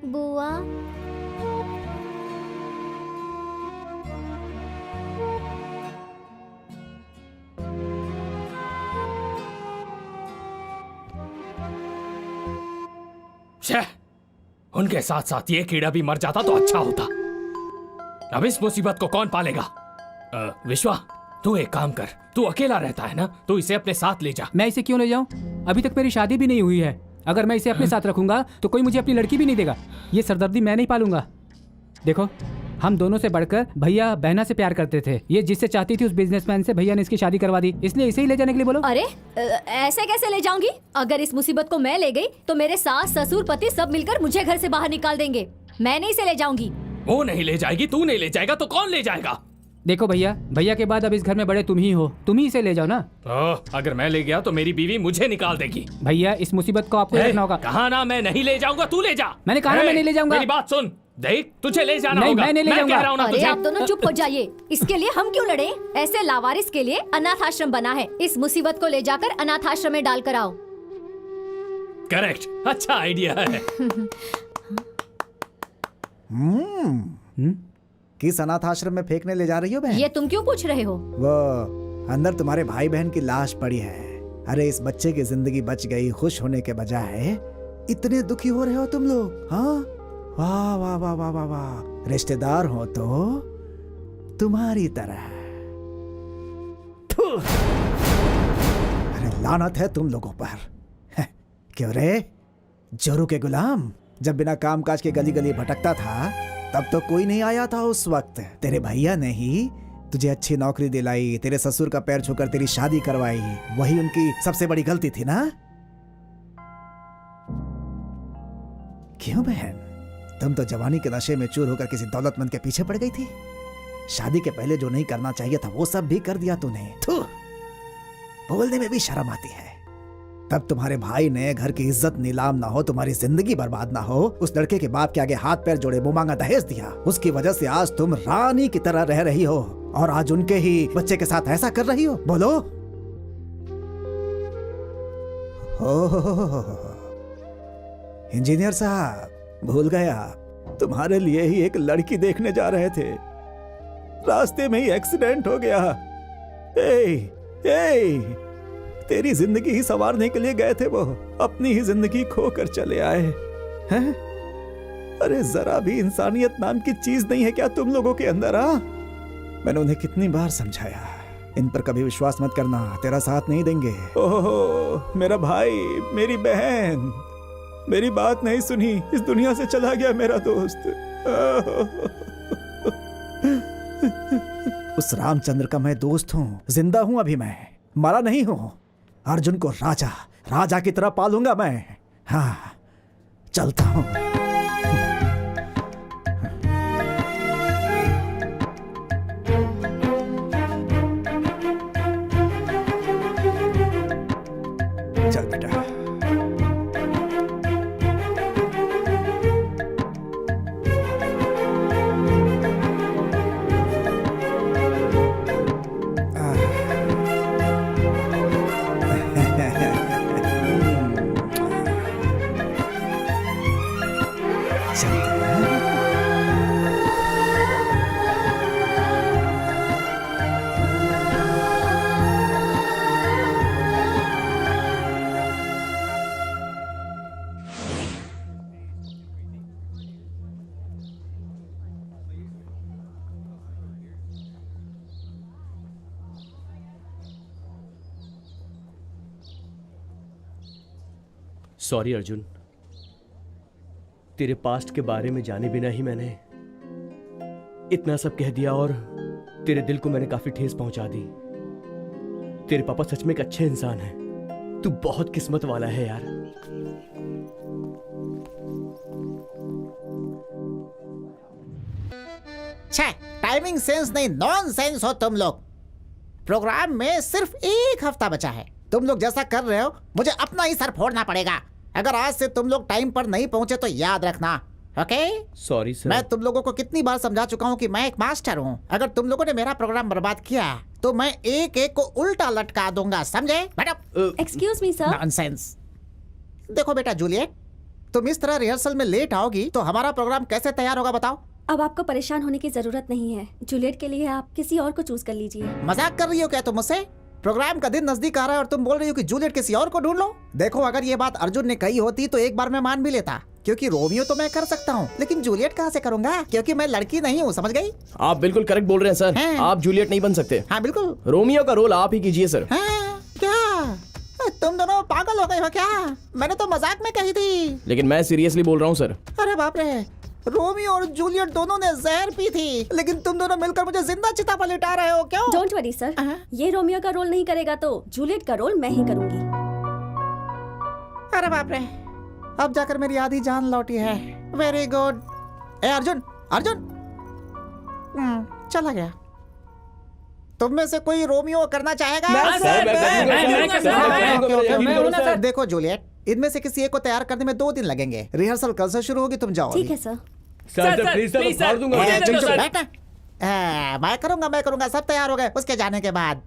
बुआ, छह, उनके साथ साथ ये कीड़ा भी मर जाता तो अच्छा होता। अब इस मुसीबत को कौन पालेगा? विश्वा, तू एक काम कर, तू अकेला रहता है ना, तू इसे अपने साथ ले जा। मैं इसे क्यों ले जाऊं? अभी तक मेरी शादी भी नहीं हुई है। अगर मैं इसे अपने साथ रखूंगा तो कोई मुझे अपनी लड़की भी नहीं देगा। ये सरदर्दी मैं नहीं पालूंगा। देखो, हम दोनों से बढ़कर भैया बहना से प्यार करते थे। ये जिससे चाहती थी उस बिजनेसमैन से भैया ने इसकी शादी करवा दी, इसलिए इसे ही ले जाने के लिए बोलो। अरे ऐसे कैसे ले जाऊंगी? अगर इस मुसीबत को मैं ले गई तो मेरे सास ससुर पति सब मिलकर मुझे घर से बाहर निकाल देंगे। मैं नहीं इसे ले जाऊंगी। वो नहीं ले जाएगी, तू नहीं ले जाएगा तो कौन ले जाएगा? देखो भैया के बाद अब इस घर में बड़े तुम ही हो, तुम ही इसे ले जाओ ना। अगर मैं ले गया तो मेरी बीवी मुझे निकाल देगी। भैया, इस मुसीबत को आपको देखना होगा। कहा ना मैं नहीं ले जाऊंगा, तू ले जा। मैंने कहा ना मैं नहीं ले जाऊंगा। मेरी बात सुन, देख तुझे ले जाना नहीं, होगा। मैं नहीं ले जाऊंगा। कह रहा हूं ना अरे तुझे। आप दोनों चुप हो जाइए। इसके लिए हम क्यों लड़े? ऐसे लावारिस के लिए अनाथ आश्रम बना है। इस मुसीबत को ले जाकर अनाथ आश्रम में डाल कर आओ। करेक्ट, अच्छा आइडिया है। किस अनाथ आश्रम में फेंकने ले जा रही हो बहन? ये तुम क्यों पूछ रहे हो? वो अंदर तुम्हारे भाई बहन की लाश पड़ी है। अरे इस बच्चे की जिंदगी बच गई, खुश होने के बजाय इतने दुखी हो रहे हो तुम लोग। हाँ, वाह वाह वाह वाह वाह वाह। रिश्तेदार हो तो तुम्हारी तरह। थू। अरे लानत है तुम लोगों पर। क्यों रे, जोरू के गुलाम? जब बिना काम काज के गली गली भटकता था तब तो कोई नहीं आया था उस वक्त। तेरे भैया ने ही तुझे अच्छी नौकरी दिलाई, तेरे ससुर का पैर छूकर तेरी शादी करवाई। वही उनकी सबसे बड़ी गलती थी ना? क्यों बहन, तुम तो जवानी के नशे में चूर होकर किसी दौलतमंद के पीछे पड़ गई थी। शादी के पहले जो नहीं करना चाहिए था वो सब भी कर दिया तूने। थू, बोलने में भी शर्म आती है। तब तुम्हारे भाई ने घर की इज्जत नीलाम ना हो, तुम्हारी जिंदगी बर्बाद ना हो, उस लड़के के बाप के आगे हाथ पैर जोड़े मुंह मांगा दहेज दिया। उसकी वजह से आज तुम रानी की तरह रह रही हो और आज उनके ही बच्चे के साथ ऐसा कर रही हो। बोलो। इंजीनियर साहब, भूल गया, तुम्हारे लिए ही एक लड़की देखने जा रहे थे, रास्ते में ही एक्सीडेंट हो गया। तेरी जिंदगी ही संवारने के लिए गए थे वो, अपनी ही जिंदगी खोकर चले आए हैं। अरे जरा भी इंसानियत नाम की चीज नहीं है क्या तुम लोगों के अंदर? मैंने उन्हें कितनी बार समझाया, इन पर कभी विश्वास मत करना, तेरा साथ नहीं देंगे। ओहो, मेरा भाई, मेरी बहन, मेरी बात नहीं सुनी, इस दुनिया से चला गया मेरा दोस्त। उस रामचंद्र का मैं दोस्त हूँ, जिंदा हूँ अभी, मैं मरा नहीं हूँ। अर्जुन को राजा की तरह पालूंगा मैं। हाँ, चलता हूँ। चल बेटा। सॉरी अर्जुन, तेरे पास्ट के बारे में जाने बिना ही मैंने इतना सब कह दिया और तेरे दिल को मैंने काफी ठेस पहुंचा दी। तेरे पापा सच में एक अच्छे इंसान हैं। तू बहुत किस्मत वाला है यार। छे, टाइमिंग सेंस नहीं, नॉनसेंस हो तुम लोग। प्रोग्राम में सिर्फ 1 हफ्ता बचा है। तुम लोग जैसा कर रहे हो मुझे अपना ही सर फोड़ना पड़ेगा। अगर आज से तुम लोग टाइम पर नहीं पहुंचे तो याद रखना, ओके? Sorry sir. मैं तुम लोगों को कितनी बार समझा चुका हूँ कि मैं एक मास्टर हूँ। अगर तुम लोगों ने मेरा प्रोग्राम बर्बाद किया तो मैं एक एक को उल्टा लटका दूंगा, समझे? Madam excuse me sir. Nonsense. देखो बेटा जूलियट, तुम इस तरह रिहर्सल में लेट आओगी तो हमारा प्रोग्राम कैसे तैयार होगा बताओ? अब आपको परेशान होने की जरूरत नहीं है। जूलियट के लिए आप किसी और को चूज कर लीजिए। मजाक कर रही हो क्या तुम मुझसे? प्रोग्राम का दिन नजदीक आ रहा है और तुम बोल रही हो कि जूलियट किसी और को ढूंढ लो। देखो, अगर ये बात अर्जुन ने कही होती तो एक बार मैं मान भी लेता, क्योंकि रोमियो तो मैं कर सकता हूँ, लेकिन जूलियट कहाँ से करूंगा? क्योंकि मैं लड़की नहीं हूँ, समझ गई? आप बिल्कुल करेक्ट बोल रहे हैं सर। हैं? आप जूलियट नहीं बन सकते। हाँ बिल्कुल। रोमियो का रोल आप ही कीजिए सर। हाँ, क्या तुम दोनों पागल हो गए हो क्या? मैंने तो मजाक में कही थी। लेकिन मैं सीरियसली बोल रहा हूँ सर। अरे बाप रे, रोमियो और जूलियट दोनों ने जहर पी थी, लेकिन तुम दोनों मिलकर मुझे जिंदा चिता पर लिटा रहे हो, क्यों? डोंट वरी सर, ये रोमियो का रोल नहीं करेगा तो जूलियट का रोल मैं ही करूंगी। अरे बाप रे, अब जाकर मेरी आधी जान लौटी है। Very good. ए अर्जुन, अर्जुन चला गया। तुम में से कोई रोमियो करना चाहेगा? देखो जूलियट, इनमें से किसी एक को तैयार करने में 2 दिन लगेंगे। रिहर्सल कल से शुरू होगी, तुम जाओ। ठीक है सर। सर प्लीज सर, फाड़ दूंगा। मैं करूंगा, सब तैयार हो गए उसके जाने के बाद।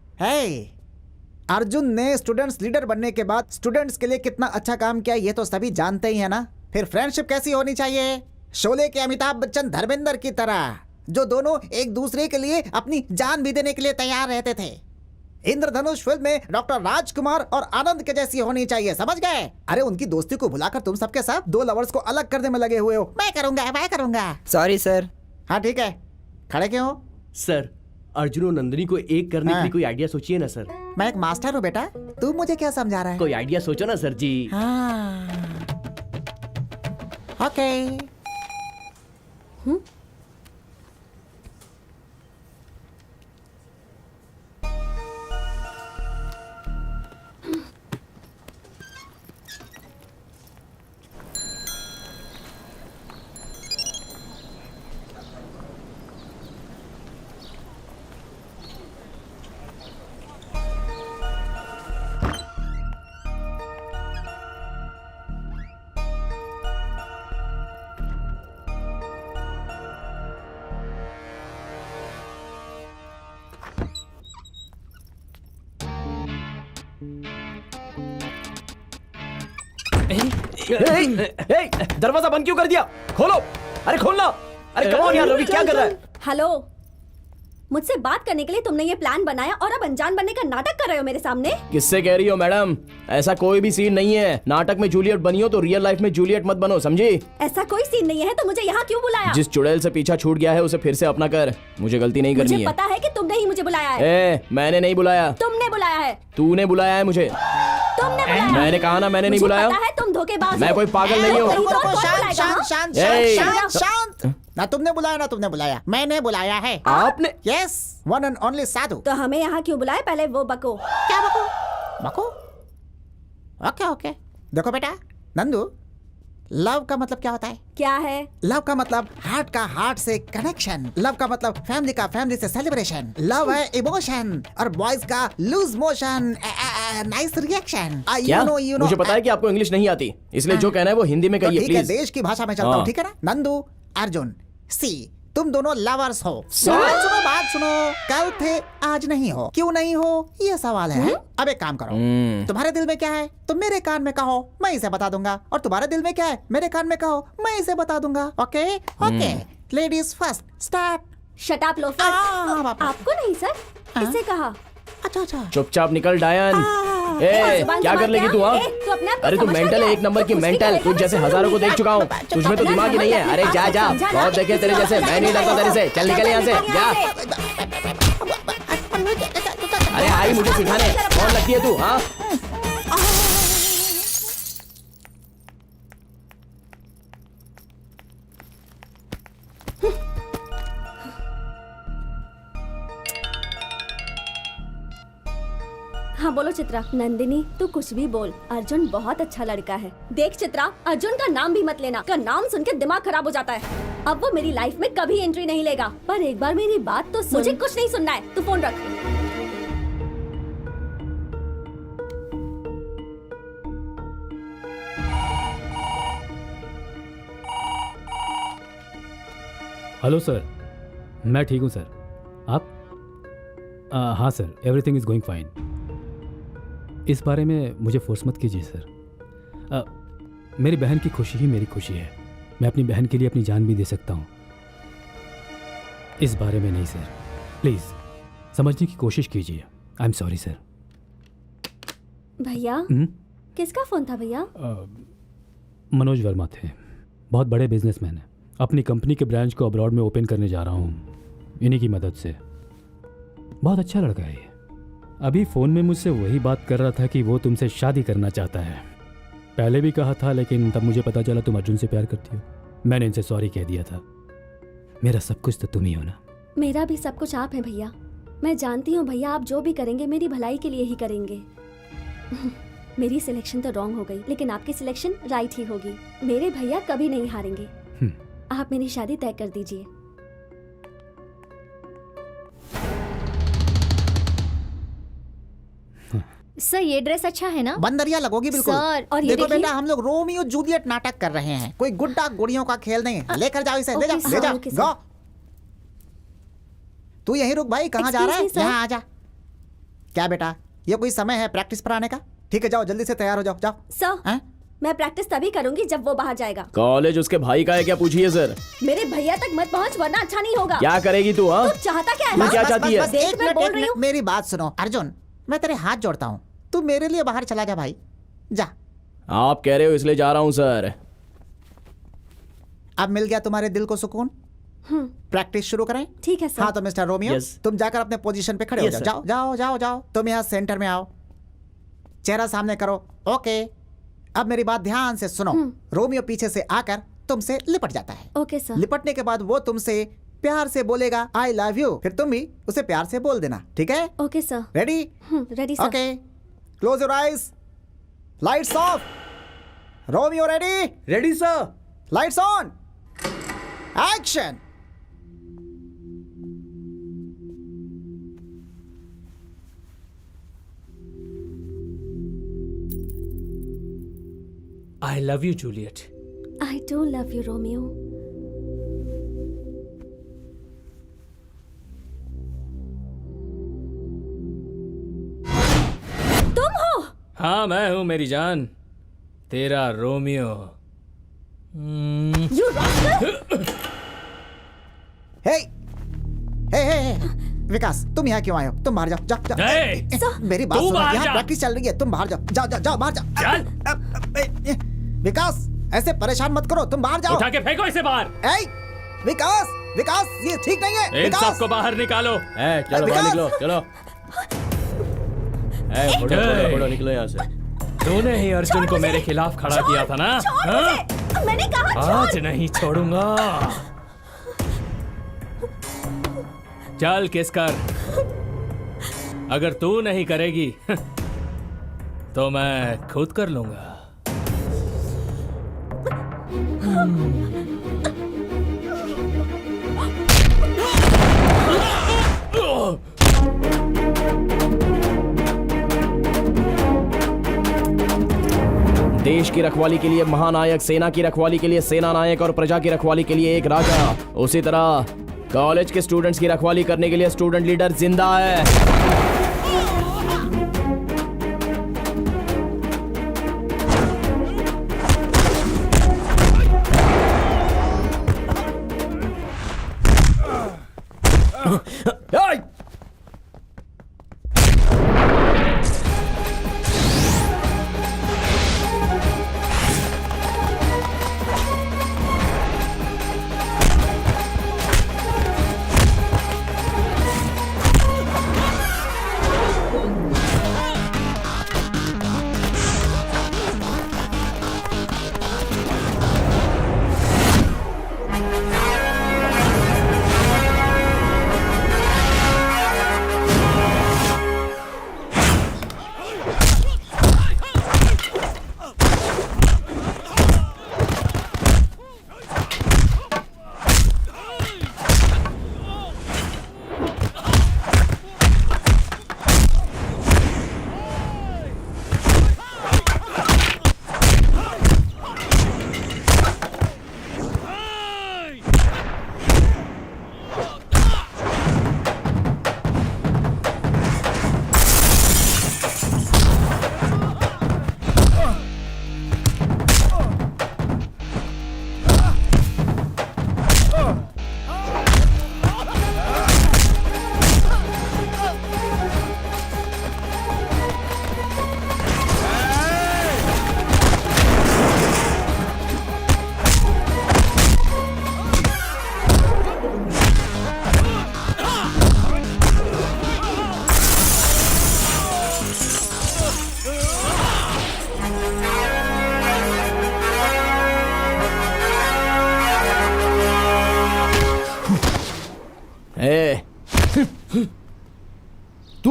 अर्जुन ने स्टूडेंट्स लीडर बनने के बाद स्टूडेंट्स के लिए कितना अच्छा काम किया ये तो सभी जानते ही है ना। फिर फ्रेंडशिप कैसी होनी चाहिए? शोले के अमिताभ बच्चन धर्मेंद्र की तरह, जो दोनों एक दूसरे के लिए अपनी जान भी देने के लिए तैयार रहते थे। इंद्रधनुष फिल्म में डॉक्टर राजकुमार और आनंद के जैसी होनी चाहिए, समझ गए? अरे उनकी दोस्ती को भुलाकर तुम सबके साथ 2 लवर्स को अलग करने में लगे हुए हो। मैं करूंगा। Sorry sir. हाँ ठीक है, खड़े क्यों हो? सर, अर्जुन और नंदिनी को एक करने के लिए कोई आइडिया सोचिए ना सर। मैं एक मास्टर हूँ बेटा, तू मुझे क्या समझा रहा है? कोई आइडिया सोचो ना सर जी। हाँ, ओके। दरवाजा बंद क्यों कर दिया? खोलो, अरे खोलना। अरे कम ऑन यार, रवि क्या कर रहा है? हेलो, मुझसे बात करने के लिए तुमने ये प्लान बनाया और अब अनजान बनने का नाटक कर रहे हो मेरे सामने। किससे कह रही हो मैडम? ऐसा कोई भी सीन नहीं है। नाटक में जूलियट बनी हो तो रियल लाइफ में जूलियट मत बनो, समझी? ऐसा कोई सीन नहीं है तो मुझे यहाँ क्यों बुलाया? जिस चुड़ैल से पीछा छूट गया है उसे फिर से अपना कर। मुझे गलती नहीं करनी मुझे है। पता है कि तुमने ही मुझे बुलाया है। मैंने नहीं बुलाया। तुमने बुलाया है। तूने बुलाया है मुझे। तुमने बुलाया। मैंने कहा ना, मैंने नहीं बुलाया। पता है तुम धोखेबाज मैं हो। कोई पागल नहीं हूँ। शांत। ना तुमने बुलाया, मैंने बुलाया है। आपने? यस, वन एंड ओनली साधु। तो हमें यहाँ क्यों बुलाए? पहले वो बको। क्या बको? ओके। देखो बेटा नंदू, लव का मतलब क्या होता है? क्या है? लव का मतलब हार्ट का हार्ट से कनेक्शन। लव का मतलब फैमिली का फैमिली से सेलिब्रेशन। लव है इमोशन और बॉयज का लूज मोशन, नाइस रिएक्शन। क्या? मुझे पता है कि आपको इंग्लिश नहीं आती, इसलिए जो कहना है वो हिंदी में कहिए ठीक है, प्लीज। देश की भाषा में चलता हूँ, ठीक है ना? नंदू, अर्जुन, सी, तुम दोनों लवर्स हो। बात सुनो, कल थे आज नहीं हो। क्यों नहीं हो ये सवाल है। अब एक काम करो, तुम्हारे दिल में क्या है तुम मेरे कान में कहो, मैं इसे बता दूंगा। और तुम्हारे दिल में क्या है मेरे कान में कहो, मैं इसे बता दूंगा। Okay? Ladies first, start. Shut up loafer. आपको नहीं सर, इसे कहा। अच्छा। चुपचाप निकल डायन। क्या कर लेगी तू? अरे तू मेंटल है, 1 नंबर की मेंटल। तुझ जैसे हजारों को देख चुका हूँ, तुझमें तो दिमाग ही नहीं है। अरे जा, बहुत देखे तेरे जैसे। मैं नहीं डरता तेरे से। चल निकल यहाँ से, जा। अरे आई मुझे सिखाने, कौन लगती है तू? हाँ, चित्रा। नंदिनी तू कुछ भी बोल, अर्जुन बहुत अच्छा लड़का है। देख चित्रा, अर्जुन का नाम भी मत लेना, का नाम सुन के दिमाग खराब हो जाता है। अब वो मेरी लाइफ में कभी एंट्री नहीं लेगा। पर एक बार मेरी बात तो सुन। मुझे कुछ नहीं सुनना है, तू फोन रख। हेलो सर, मैं ठीक हूँ सर। आप? हाँ sir, everything is going fine. इस बारे में मुझे फोर्स मत कीजिए सर। मेरी बहन की खुशी ही मेरी खुशी है। मैं अपनी बहन के लिए अपनी जान भी दे सकता हूँ। इस बारे में नहीं सर, प्लीज़ समझने की कोशिश कीजिए। I am sorry sir. भैया किसका फोन था भैया? मनोज वर्मा थे, बहुत बड़े बिजनेसमैन हैं। अपनी कंपनी के ब्रांच को अब्रॉड में ओपन करने जा रहा हूँ इन्हीं की मदद से। बहुत अच्छा लड़का है ये। अभी फ़ोन में मुझसे वही बात कर रहा था कि वो तुमसे शादी करना चाहता है। पहले भी कहा था, लेकिन तब मुझे पता चला तुम अर्जुन से प्यार करती हो। मैंने इनसे सॉरी कह दिया था। मेरा सब कुछ तो तुम ही हो ना। मेरा भी सब कुछ आप हैं भैया। मैं जानती हूँ भैया, आप जो भी करेंगे मेरी भलाई के लिए ही करेंगे। मेरी सिलेक्शन तो रॉन्ग हो गई, लेकिन आपकी सिलेक्शन राइट ही होगी। मेरे भैया कभी नहीं हारेंगे। आप मेरी शादी तय कर दीजिए। सर ये ड्रेस अच्छा है ना? बंदरिया लगोगी बिल्कुल। सर, और ये देखो देखिए। बेटा, हम लोग रोमियो जूलियट नाटक कर रहे हैं, कोई गुड्डा गुड़ियों का खेल नहीं। लेकर जाओ इसे, ले ओके जाओ सर, ले जाओ। Okay sir. गो। तू यहीं रुक भाई, कहाँ जा रहा है? Excuse me, sir। यहाँ आ जा। क्या बेटा, ये कोई समय है प्रैक्टिस पर आने का? ठीक है, जाओ जल्दी से तैयार हो जाओ, जाओ। सर, हैं? मैं प्रैक्टिस तभी करूंगी जब वो बाहर जाएगा। कॉलेज उसके भाई का है क्या, पूछिए सर। मेरे भैया तक मत पहुंच, वरना अच्छा नहीं होगा। क्या करेगी तू? हाँ, तू चाहता क्या है? तू क्या चाहती है? देख, एक मैं मिनट, बोल एक रही मिनट, हूँ। मेरी बात सुनो। अर्जुन, मैं तेरे हाथ जोड़ता हूँ, तू मेरे लिए बाहर चला जा भाई, जा। आप कह रहे हो इसलिए जा रहा हूँ सर। अब मिल गया तुम्हारे दिल को सुकून? प्रैक्टिस शुरू करें? ठीक है सर। हाँ तो मिस्टर रोमियो, Yes. तुम जाकर अपने पोजीशन पे खड़े हो Yes, जाओ। sir. जाओ जाओ जाओ जाओ, तुम यहाँ सेंटर में आओ, चेहरा सामने करो। ओके, अब मेरी बात ध्यान से सुनो। रोमियो पीछे से आकर तुमसे लिपट जाता है। Okay sir. लिपटने के बाद वो तुमसे प्यार से बोलेगा आई लव यू, फिर तुम भी उसे प्यार से बोल देना, ठीक है? Okay sir. Ready? Ready sir. Okay, close your eyes, lights off. Romeo ready? Ready sir. Lights on, action. I love you, Juliet. I do love you, Romeo. तुम हो? हाँ मैं हूँ मेरी जान, तेरा रोमियो। You rascal! हे हे हे, विकास तुम यहाँ क्यों आए हो? तुम बाहर जाओ, जाओ जाओ। हे! मेरी बात तू सुनो, बाहर यहाँ जा। प्रैक्टिस चल रही है, तुम बाहर जाओ, जाओ जाओ जाओ, बाहर जाओ। चल। विकास ऐसे परेशान मत करो, तुम बाहर जाओ। उठा के फेंको इसे बाहर। ए, विकास विकास, ये ठीक नहीं है। इन विकास, सबको बाहर निकालो। चलो बाहर विकास! निकलो, चलो। फोटो फोटो फोटो निकलो यहाँ से। तूने ही अर्जुन को मेरे खिलाफ खड़ा किया था ना? छोड़ हाँ? मुझे! मैंने कहा आज छोड़! नहीं छोड़ूंगा। चल किस कर, अगर तू नहीं करेगी तो मैं खुद कर लूंगा। देश की रखवाली के लिए महानायक, सेना की रखवाली के लिए सेना नायक और प्रजा की रखवाली के लिए एक राजा। उसी तरह कॉलेज के स्टूडेंट्स की रखवाली करने के लिए स्टूडेंट लीडर जिंदा है।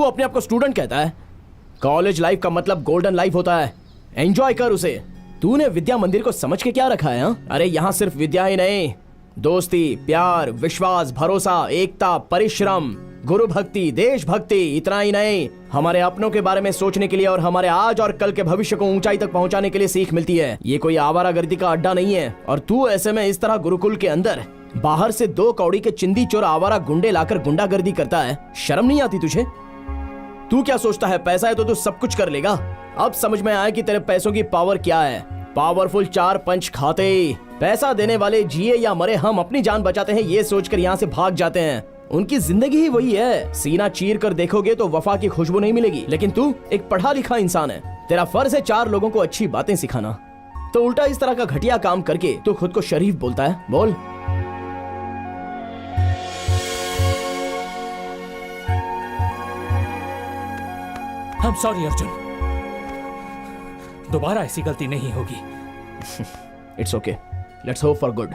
अपने आप को स्टूडेंट कहता है? कॉलेज लाइफ का मतलब गोल्डन लाइफ होता है, एंजॉय कर उसे। तूने विद्या मंदिर को समझ के क्या रखा है? हा? अरे यहाँ सिर्फ विद्या ही नहीं, दोस्ती, प्यार, विश्वास, भरोसा, एकता, परिश्रम, गुरु भक्ति, देशभक्ति, इतना ही नहीं, हमारे अपनों के बारे में सोचने के लिए और हमारे आज और कल के भविष्य को ऊंचाई तक पहुंचाने के लिए सीख मिलती है। ये कोई आवारागर्दी का अड्डा नहीं है। और तू ऐसे में इस तरह गुरुकुल के अंदर बाहर से 2 कौड़ी के चिंदी चोर आवारा गुंडे लाकर गुंडागर्दी करता है, शर्म नहीं आती तुझे? तू क्या सोचता है पैसा है तो तू सब कुछ कर लेगा? अब समझ में आया कि तेरे पैसों की पावर क्या है। पावरफुल 4 पंच खाते, पैसा देने वाले जिए या मरे हम अपनी जान बचाते हैं ये सोचकर यहाँ से भाग जाते हैं। उनकी जिंदगी ही वही है। सीना चीर कर देखोगे तो वफा की खुशबू नहीं मिलेगी। लेकिन तू एक पढ़ा लिखा इंसान है, तेरा फर्ज है 4 लोगों को अच्छी बातें सिखाना। तो उल्टा इस तरह का घटिया काम करके तू खुद को शरीफ बोलता है? बोल। I'm sorry अर्जुन, दोबारा ऐसी गलती नहीं होगी। It's okay, let's hope for good.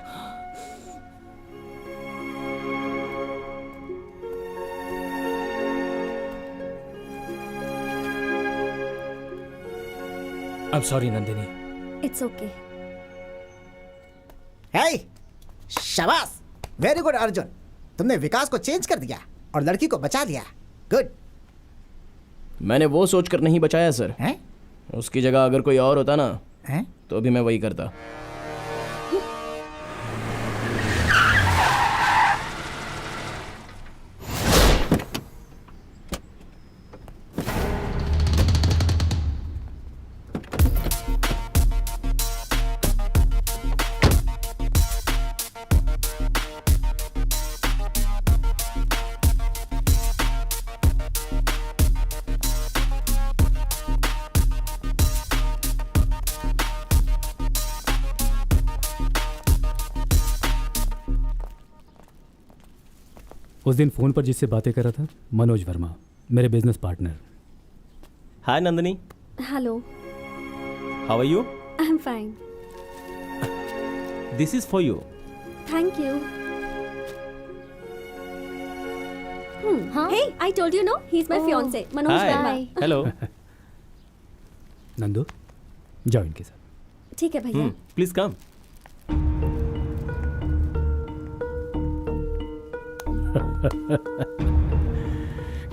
I'm sorry Nandini. It's okay. Hey, शाबाश, वेरी गुड अर्जुन, तुमने विकास को चेंज कर दिया और लड़की को बचा लिया। गुड। मैंने वो सोचकर नहीं बचाया सर। हैं? उसकी जगह अगर कोई और होता ना हैं? तो भी मैं वही करता। उस दिन फोन पर जिससे बातें कर रहा था, मनोज वर्मा, मेरे business partner. Hi Nandini, hello, how are you? I am fine, this is for you. Thank you. Hey, I told you know, he is my fiance, Manoj Verma. Hello. Nandu, जाओ इनके साथ। ठीक है भैया। Please come.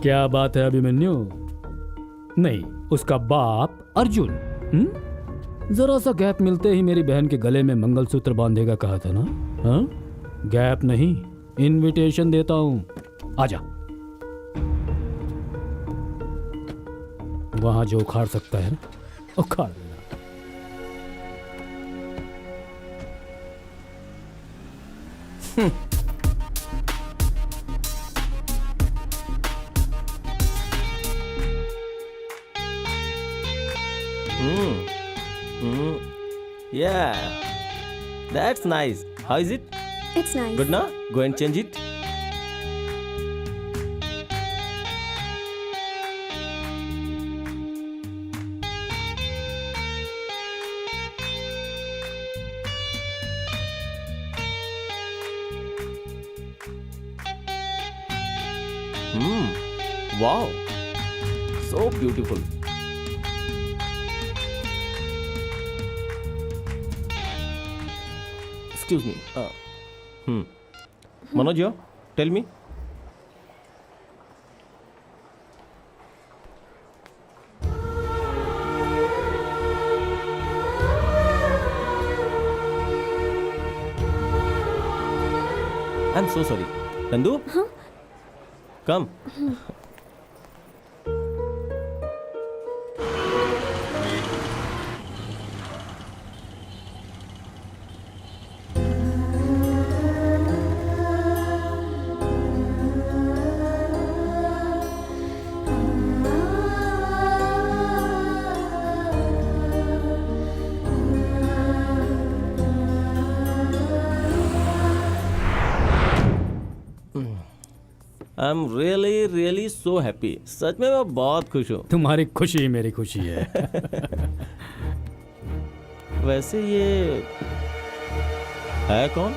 क्या बात है अभिमन्यु? नहीं, उसका बाप अर्जुन। जरा सा गैप मिलते ही मेरी बहन के गले में मंगलसूत्र बांधेगा कहा था ना? हाँ? गैप नहीं, इनविटेशन देता हूं, आजा। वहां जो उखाड़ सकता है ना, उखाड़ लेना। Yeah, that's nice. How is it? It's nice. Good now? Go and change it. Wow, so beautiful. Excuse me. Manoj, tell me. I'm so sorry. Nandu? Huh? Come. I am really so happy. सच में मैं बहुत खुश हूँ। तुम्हारी खुशी मेरी खुशी है। वैसे ये है कौन?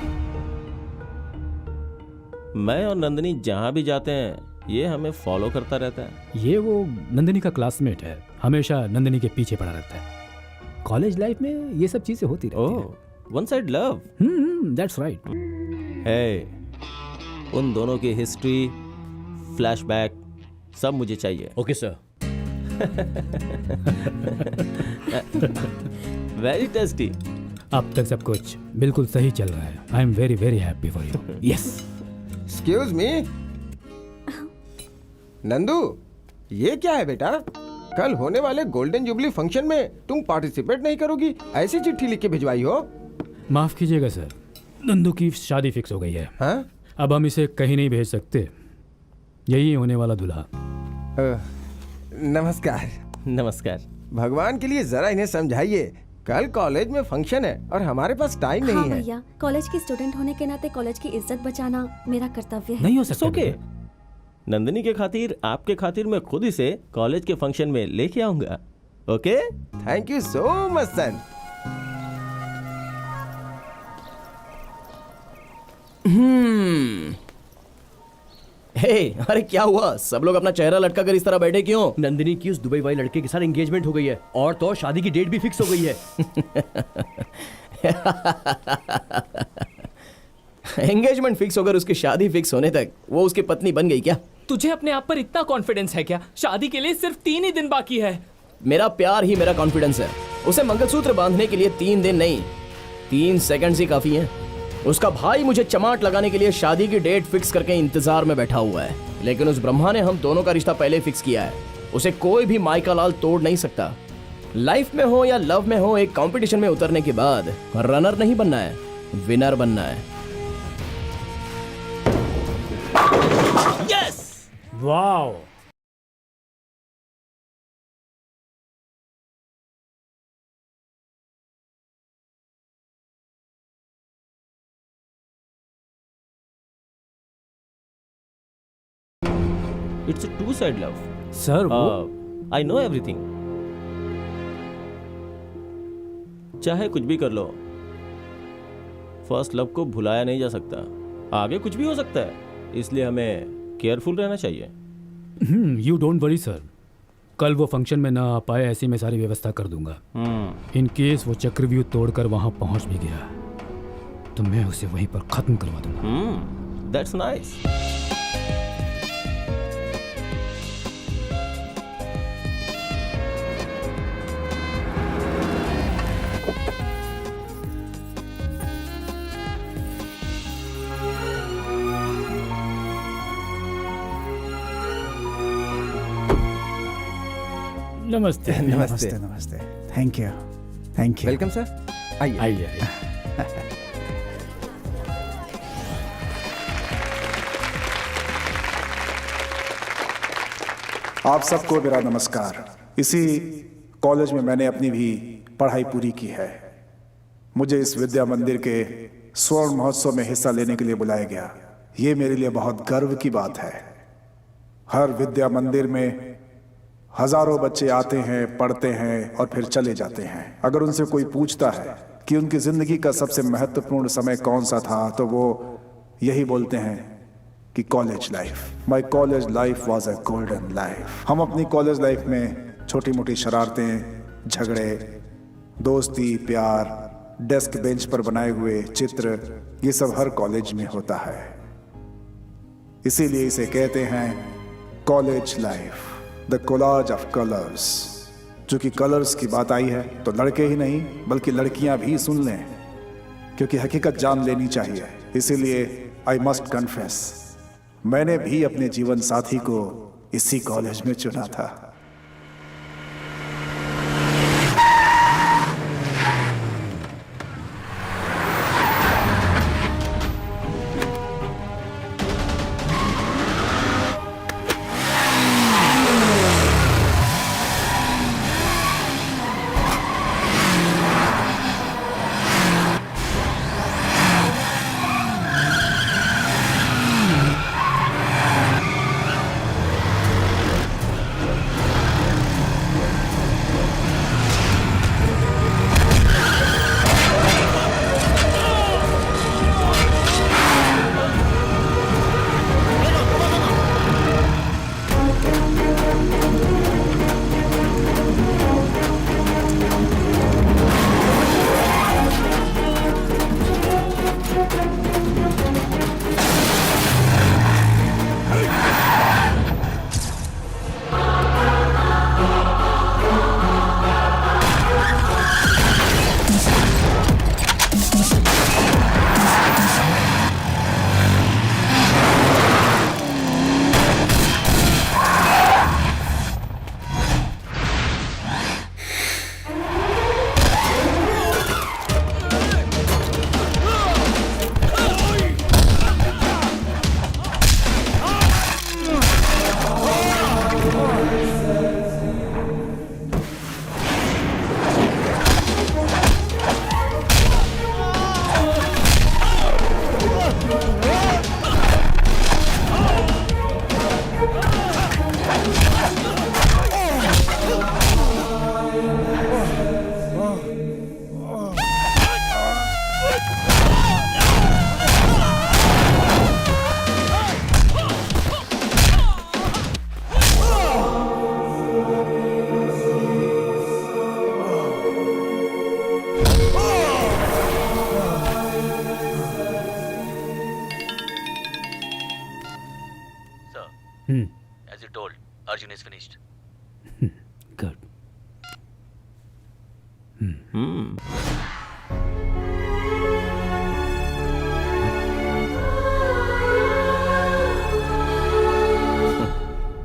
मैं और नंदिनी जहाँ भी जाते हैं ये हमें फॉलो करता रहता है। ये वो नंदिनी का क्लासमेट है, हमेशा नंदिनी के पीछे पड़ा रहता है। कॉलेज लाइफ में ये सब चीजें होती रहती हैं। Oh, one side love. That's right. है, उन दोनों की हिस्ट्री, फ्लैशबैक सब मुझे चाहिए। Okay sir. Very tasty. अब तक सब कुछ बिल्कुल सही चल रहा है। I am very very happy for you. Yes. Excuse me Nandu, ये क्या है बेटा? कल होने वाले गोल्डन जुबली फंक्शन में तुम पार्टिसिपेट नहीं करोगी? ऐसी चिट्ठी लिख के भिजवाई हो? माफ कीजिएगा सर, नंदू की शादी फिक्स हो गई है। हाँ? अब हम इसे कहीं नहीं भेज सकते। यही होने वाला दूल्हा। नमस्कार। नमस्कार। भगवान के लिए जरा इन्हें समझाइए, कल कॉलेज में फंक्शन है और हमारे पास टाइम हाँ नहीं है। भैया, कॉलेज की स्टूडेंट होने के नाते कॉलेज की इज्जत बचाना मेरा कर्तव्य है। नहीं हो सकता। ओके, नंदिनी के खातिर, आपके खातिर मैं खुद इसे कॉलेज के फंक्शन में लेके आऊंगा। Okay? Thank you so much son. Hey, अरे क्या हुआ? सब लोग अपना चेहरा लटका कर इस तरह बैठे क्यों? नंदिनी की उस दुबई वाले लड़के के साथ एंगेजमेंट हो गई है और तो शादी की डेट भी फिक्स हो गई है। एंगेजमेंट फिक्स होकर उसकी शादी फिक्स होने तक वो उसकी पत्नी बन गई क्या? तुझे अपने आप पर इतना कॉन्फिडेंस है क्या? शादी के लिए सिर्फ 3 ही दिन बाकी है। मेरा प्यार ही मेरा कॉन्फिडेंस है। उसे मंगलसूत्र बांधने के लिए 3 दिन नहीं, 3 सेकंड्स ही काफी हैं। उसका भाई मुझे चमाट लगाने के लिए शादी की डेट फिक्स करके इंतजार में बैठा हुआ है, लेकिन उस ब्रह्मा ने हम दोनों का रिश्ता पहले फिक्स किया है। उसे कोई भी माइका लाल तोड़ नहीं सकता। लाइफ में हो या लव में हो, एक कंपटीशन में उतरने के बाद रनर नहीं बनना है, विनर बनना है। Yes! Wow! It's a two side love. Sir वो आई नो एवरीथिंग। चाहे कुछ भी कर लो, फर्स्ट लव को भुलाया नहीं जा सकता। आगे कुछ भी हो सकता है, इसलिए हमें केयरफुल रहना चाहिए। यू डोंट वरी सर, कल वो फंक्शन में ना आ पाए ऐसी मैं सारी व्यवस्था कर दूंगा। इन केस वो चक्रव्यूह तोड़कर वहां पहुंच भी गया तो मैं उसे वहीं पर खत्म करवा दूंगा। That's nice. नमस्ते। नमस्ते। नमस्ते। Thank you. Thank you. Welcome sir. आइए। आइए आइए। आप सबको मेरा नमस्कार। इसी कॉलेज में मैंने अपनी भी पढ़ाई पूरी की है। मुझे इस विद्या मंदिर के स्वर्ण महोत्सव में हिस्सा लेने के लिए बुलाया गया। ये मेरे लिए बहुत गर्व की बात है। हर विद्या मंदिर में हजारों बच्चे आते हैं, पढ़ते हैं और फिर चले जाते हैं। अगर उनसे कोई पूछता है कि उनकी जिंदगी का सबसे महत्वपूर्ण समय कौन सा था, तो वो यही बोलते हैं कि college life. My college life was a golden life. हम अपनी कॉलेज लाइफ में छोटी मोटी शरारतें, झगड़े, दोस्ती, प्यार, डेस्क बेंच पर बनाए हुए चित्र, ये सब हर कॉलेज में होता है। इसीलिए इसे कहते हैं college life, the collage of colours. चूंकि कलर्स की बात आई है तो लड़के ही नहीं बल्कि लड़कियां भी सुन लें, क्योंकि हकीकत जान लेनी चाहिए। इसीलिए आई मस्ट कन्फेस, मैंने भी अपने जीवन साथी को इसी कॉलेज में चुना था।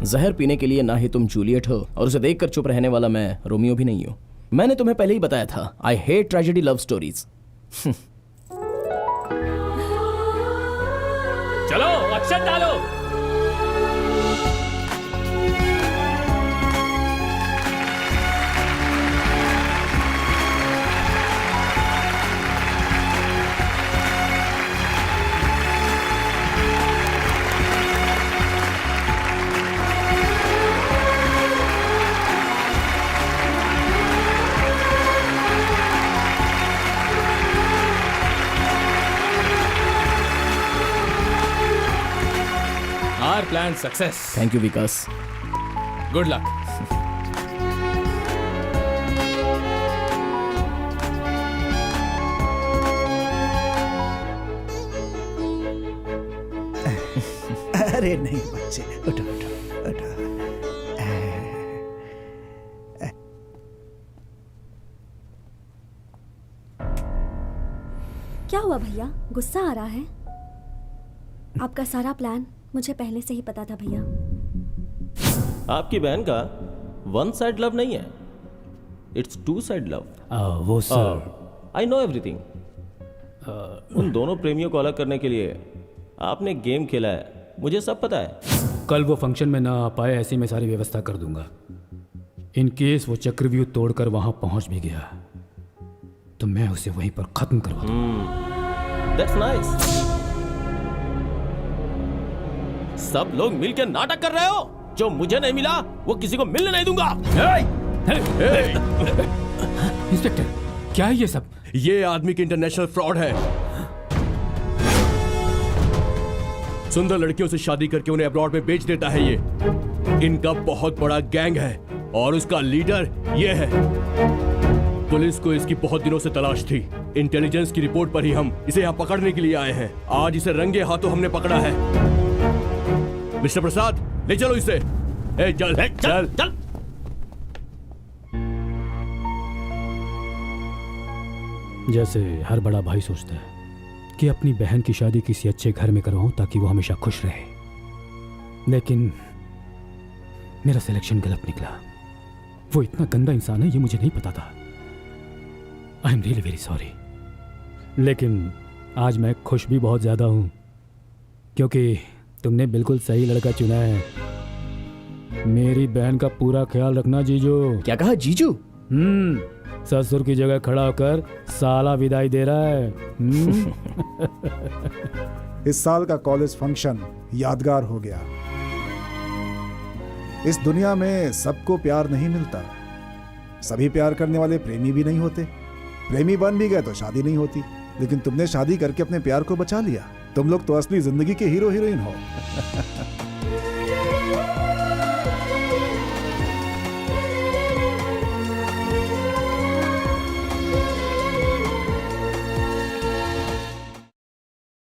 जहर पीने के लिए ना ही तुम जूलियट हो और उसे देखकर चुप रहने वाला मैं रोमियो भी नहीं हूं। मैंने तुम्हें पहले ही बताया था, I hate tragedy love stories. चलो अक्षत डालो। Our plan success. Thank you Vikas. Good luck. अरे नहीं बच्चे, उठो उठो उठो। क्या हुआ भैया, गुस्सा आ रहा है? आपका सारा प्लान मुझे पहले से ही पता था भैया। आपकी बहन का वन साइड लव नहीं है, इट्स टू साइड लव। वो सर, आई नो एवरीथिंग। उन दोनों प्रेमियों को अलग करने के लिए आपने गेम खेला है, मुझे सब पता है। कल वो फंक्शन में ना आ पाए, ऐसी मैं सारी व्यवस्था कर दूंगा। इन केस वो चक्रव्यूह तोड़कर वहां पहुंच भी गया तो मैं उसे वहीं पर खत्म करवा दूंगा। That's nice. सब लोग मिलकर नाटक कर रहे हो। जो मुझे नहीं मिला वो किसी को मिलने नहीं दूंगा। इंस्पेक्टर, क्या है ये सब? ये आदमी की इंटरनेशनल फ्रॉड है। सुंदर लड़कियों से शादी करके उन्हें अब्रॉड में बेच देता है। ये इनका बहुत बड़ा गैंग है और उसका लीडर ये है। पुलिस को इसकी बहुत दिनों से तलाश थी। इंटेलिजेंस की रिपोर्ट पर ही हम इसे यहाँ पकड़ने के लिए आए हैं। आज इसे रंगे हाथों हमने पकड़ा है। मिस्टर प्रसाद, ले चलो इसे। ए, चल चल चल। जैसे हर बड़ा भाई सोचता है कि अपनी बहन की शादी किसी अच्छे घर में करवाऊं ताकि वो हमेशा खुश रहे, लेकिन मेरा सिलेक्शन गलत निकला। वो इतना गंदा इंसान है ये मुझे नहीं पता था। आई एम रियली वेरी सॉरी। लेकिन आज मैं खुश भी बहुत ज्यादा हूं क्योंकि तुमने बिल्कुल सही लड़का चुना है। मेरी बहन का पूरा ख्याल रखना जीजू। क्या कहा जीजू? ससुर की जगह खड़ा होकर साला विदाई दे रहा है। इस साल का कॉलेज फंक्शन यादगार हो गया। इस दुनिया में सबको प्यार नहीं मिलता। सभी प्यार करने वाले प्रेमी भी नहीं होते। प्रेमी बन भी गए तो शादी नहीं होती। लेकिन तुमने शादी करके अपने प्यार को बचा लिया। तुम लोग तो असली जिंदगी के हीरो हीरोइन हो।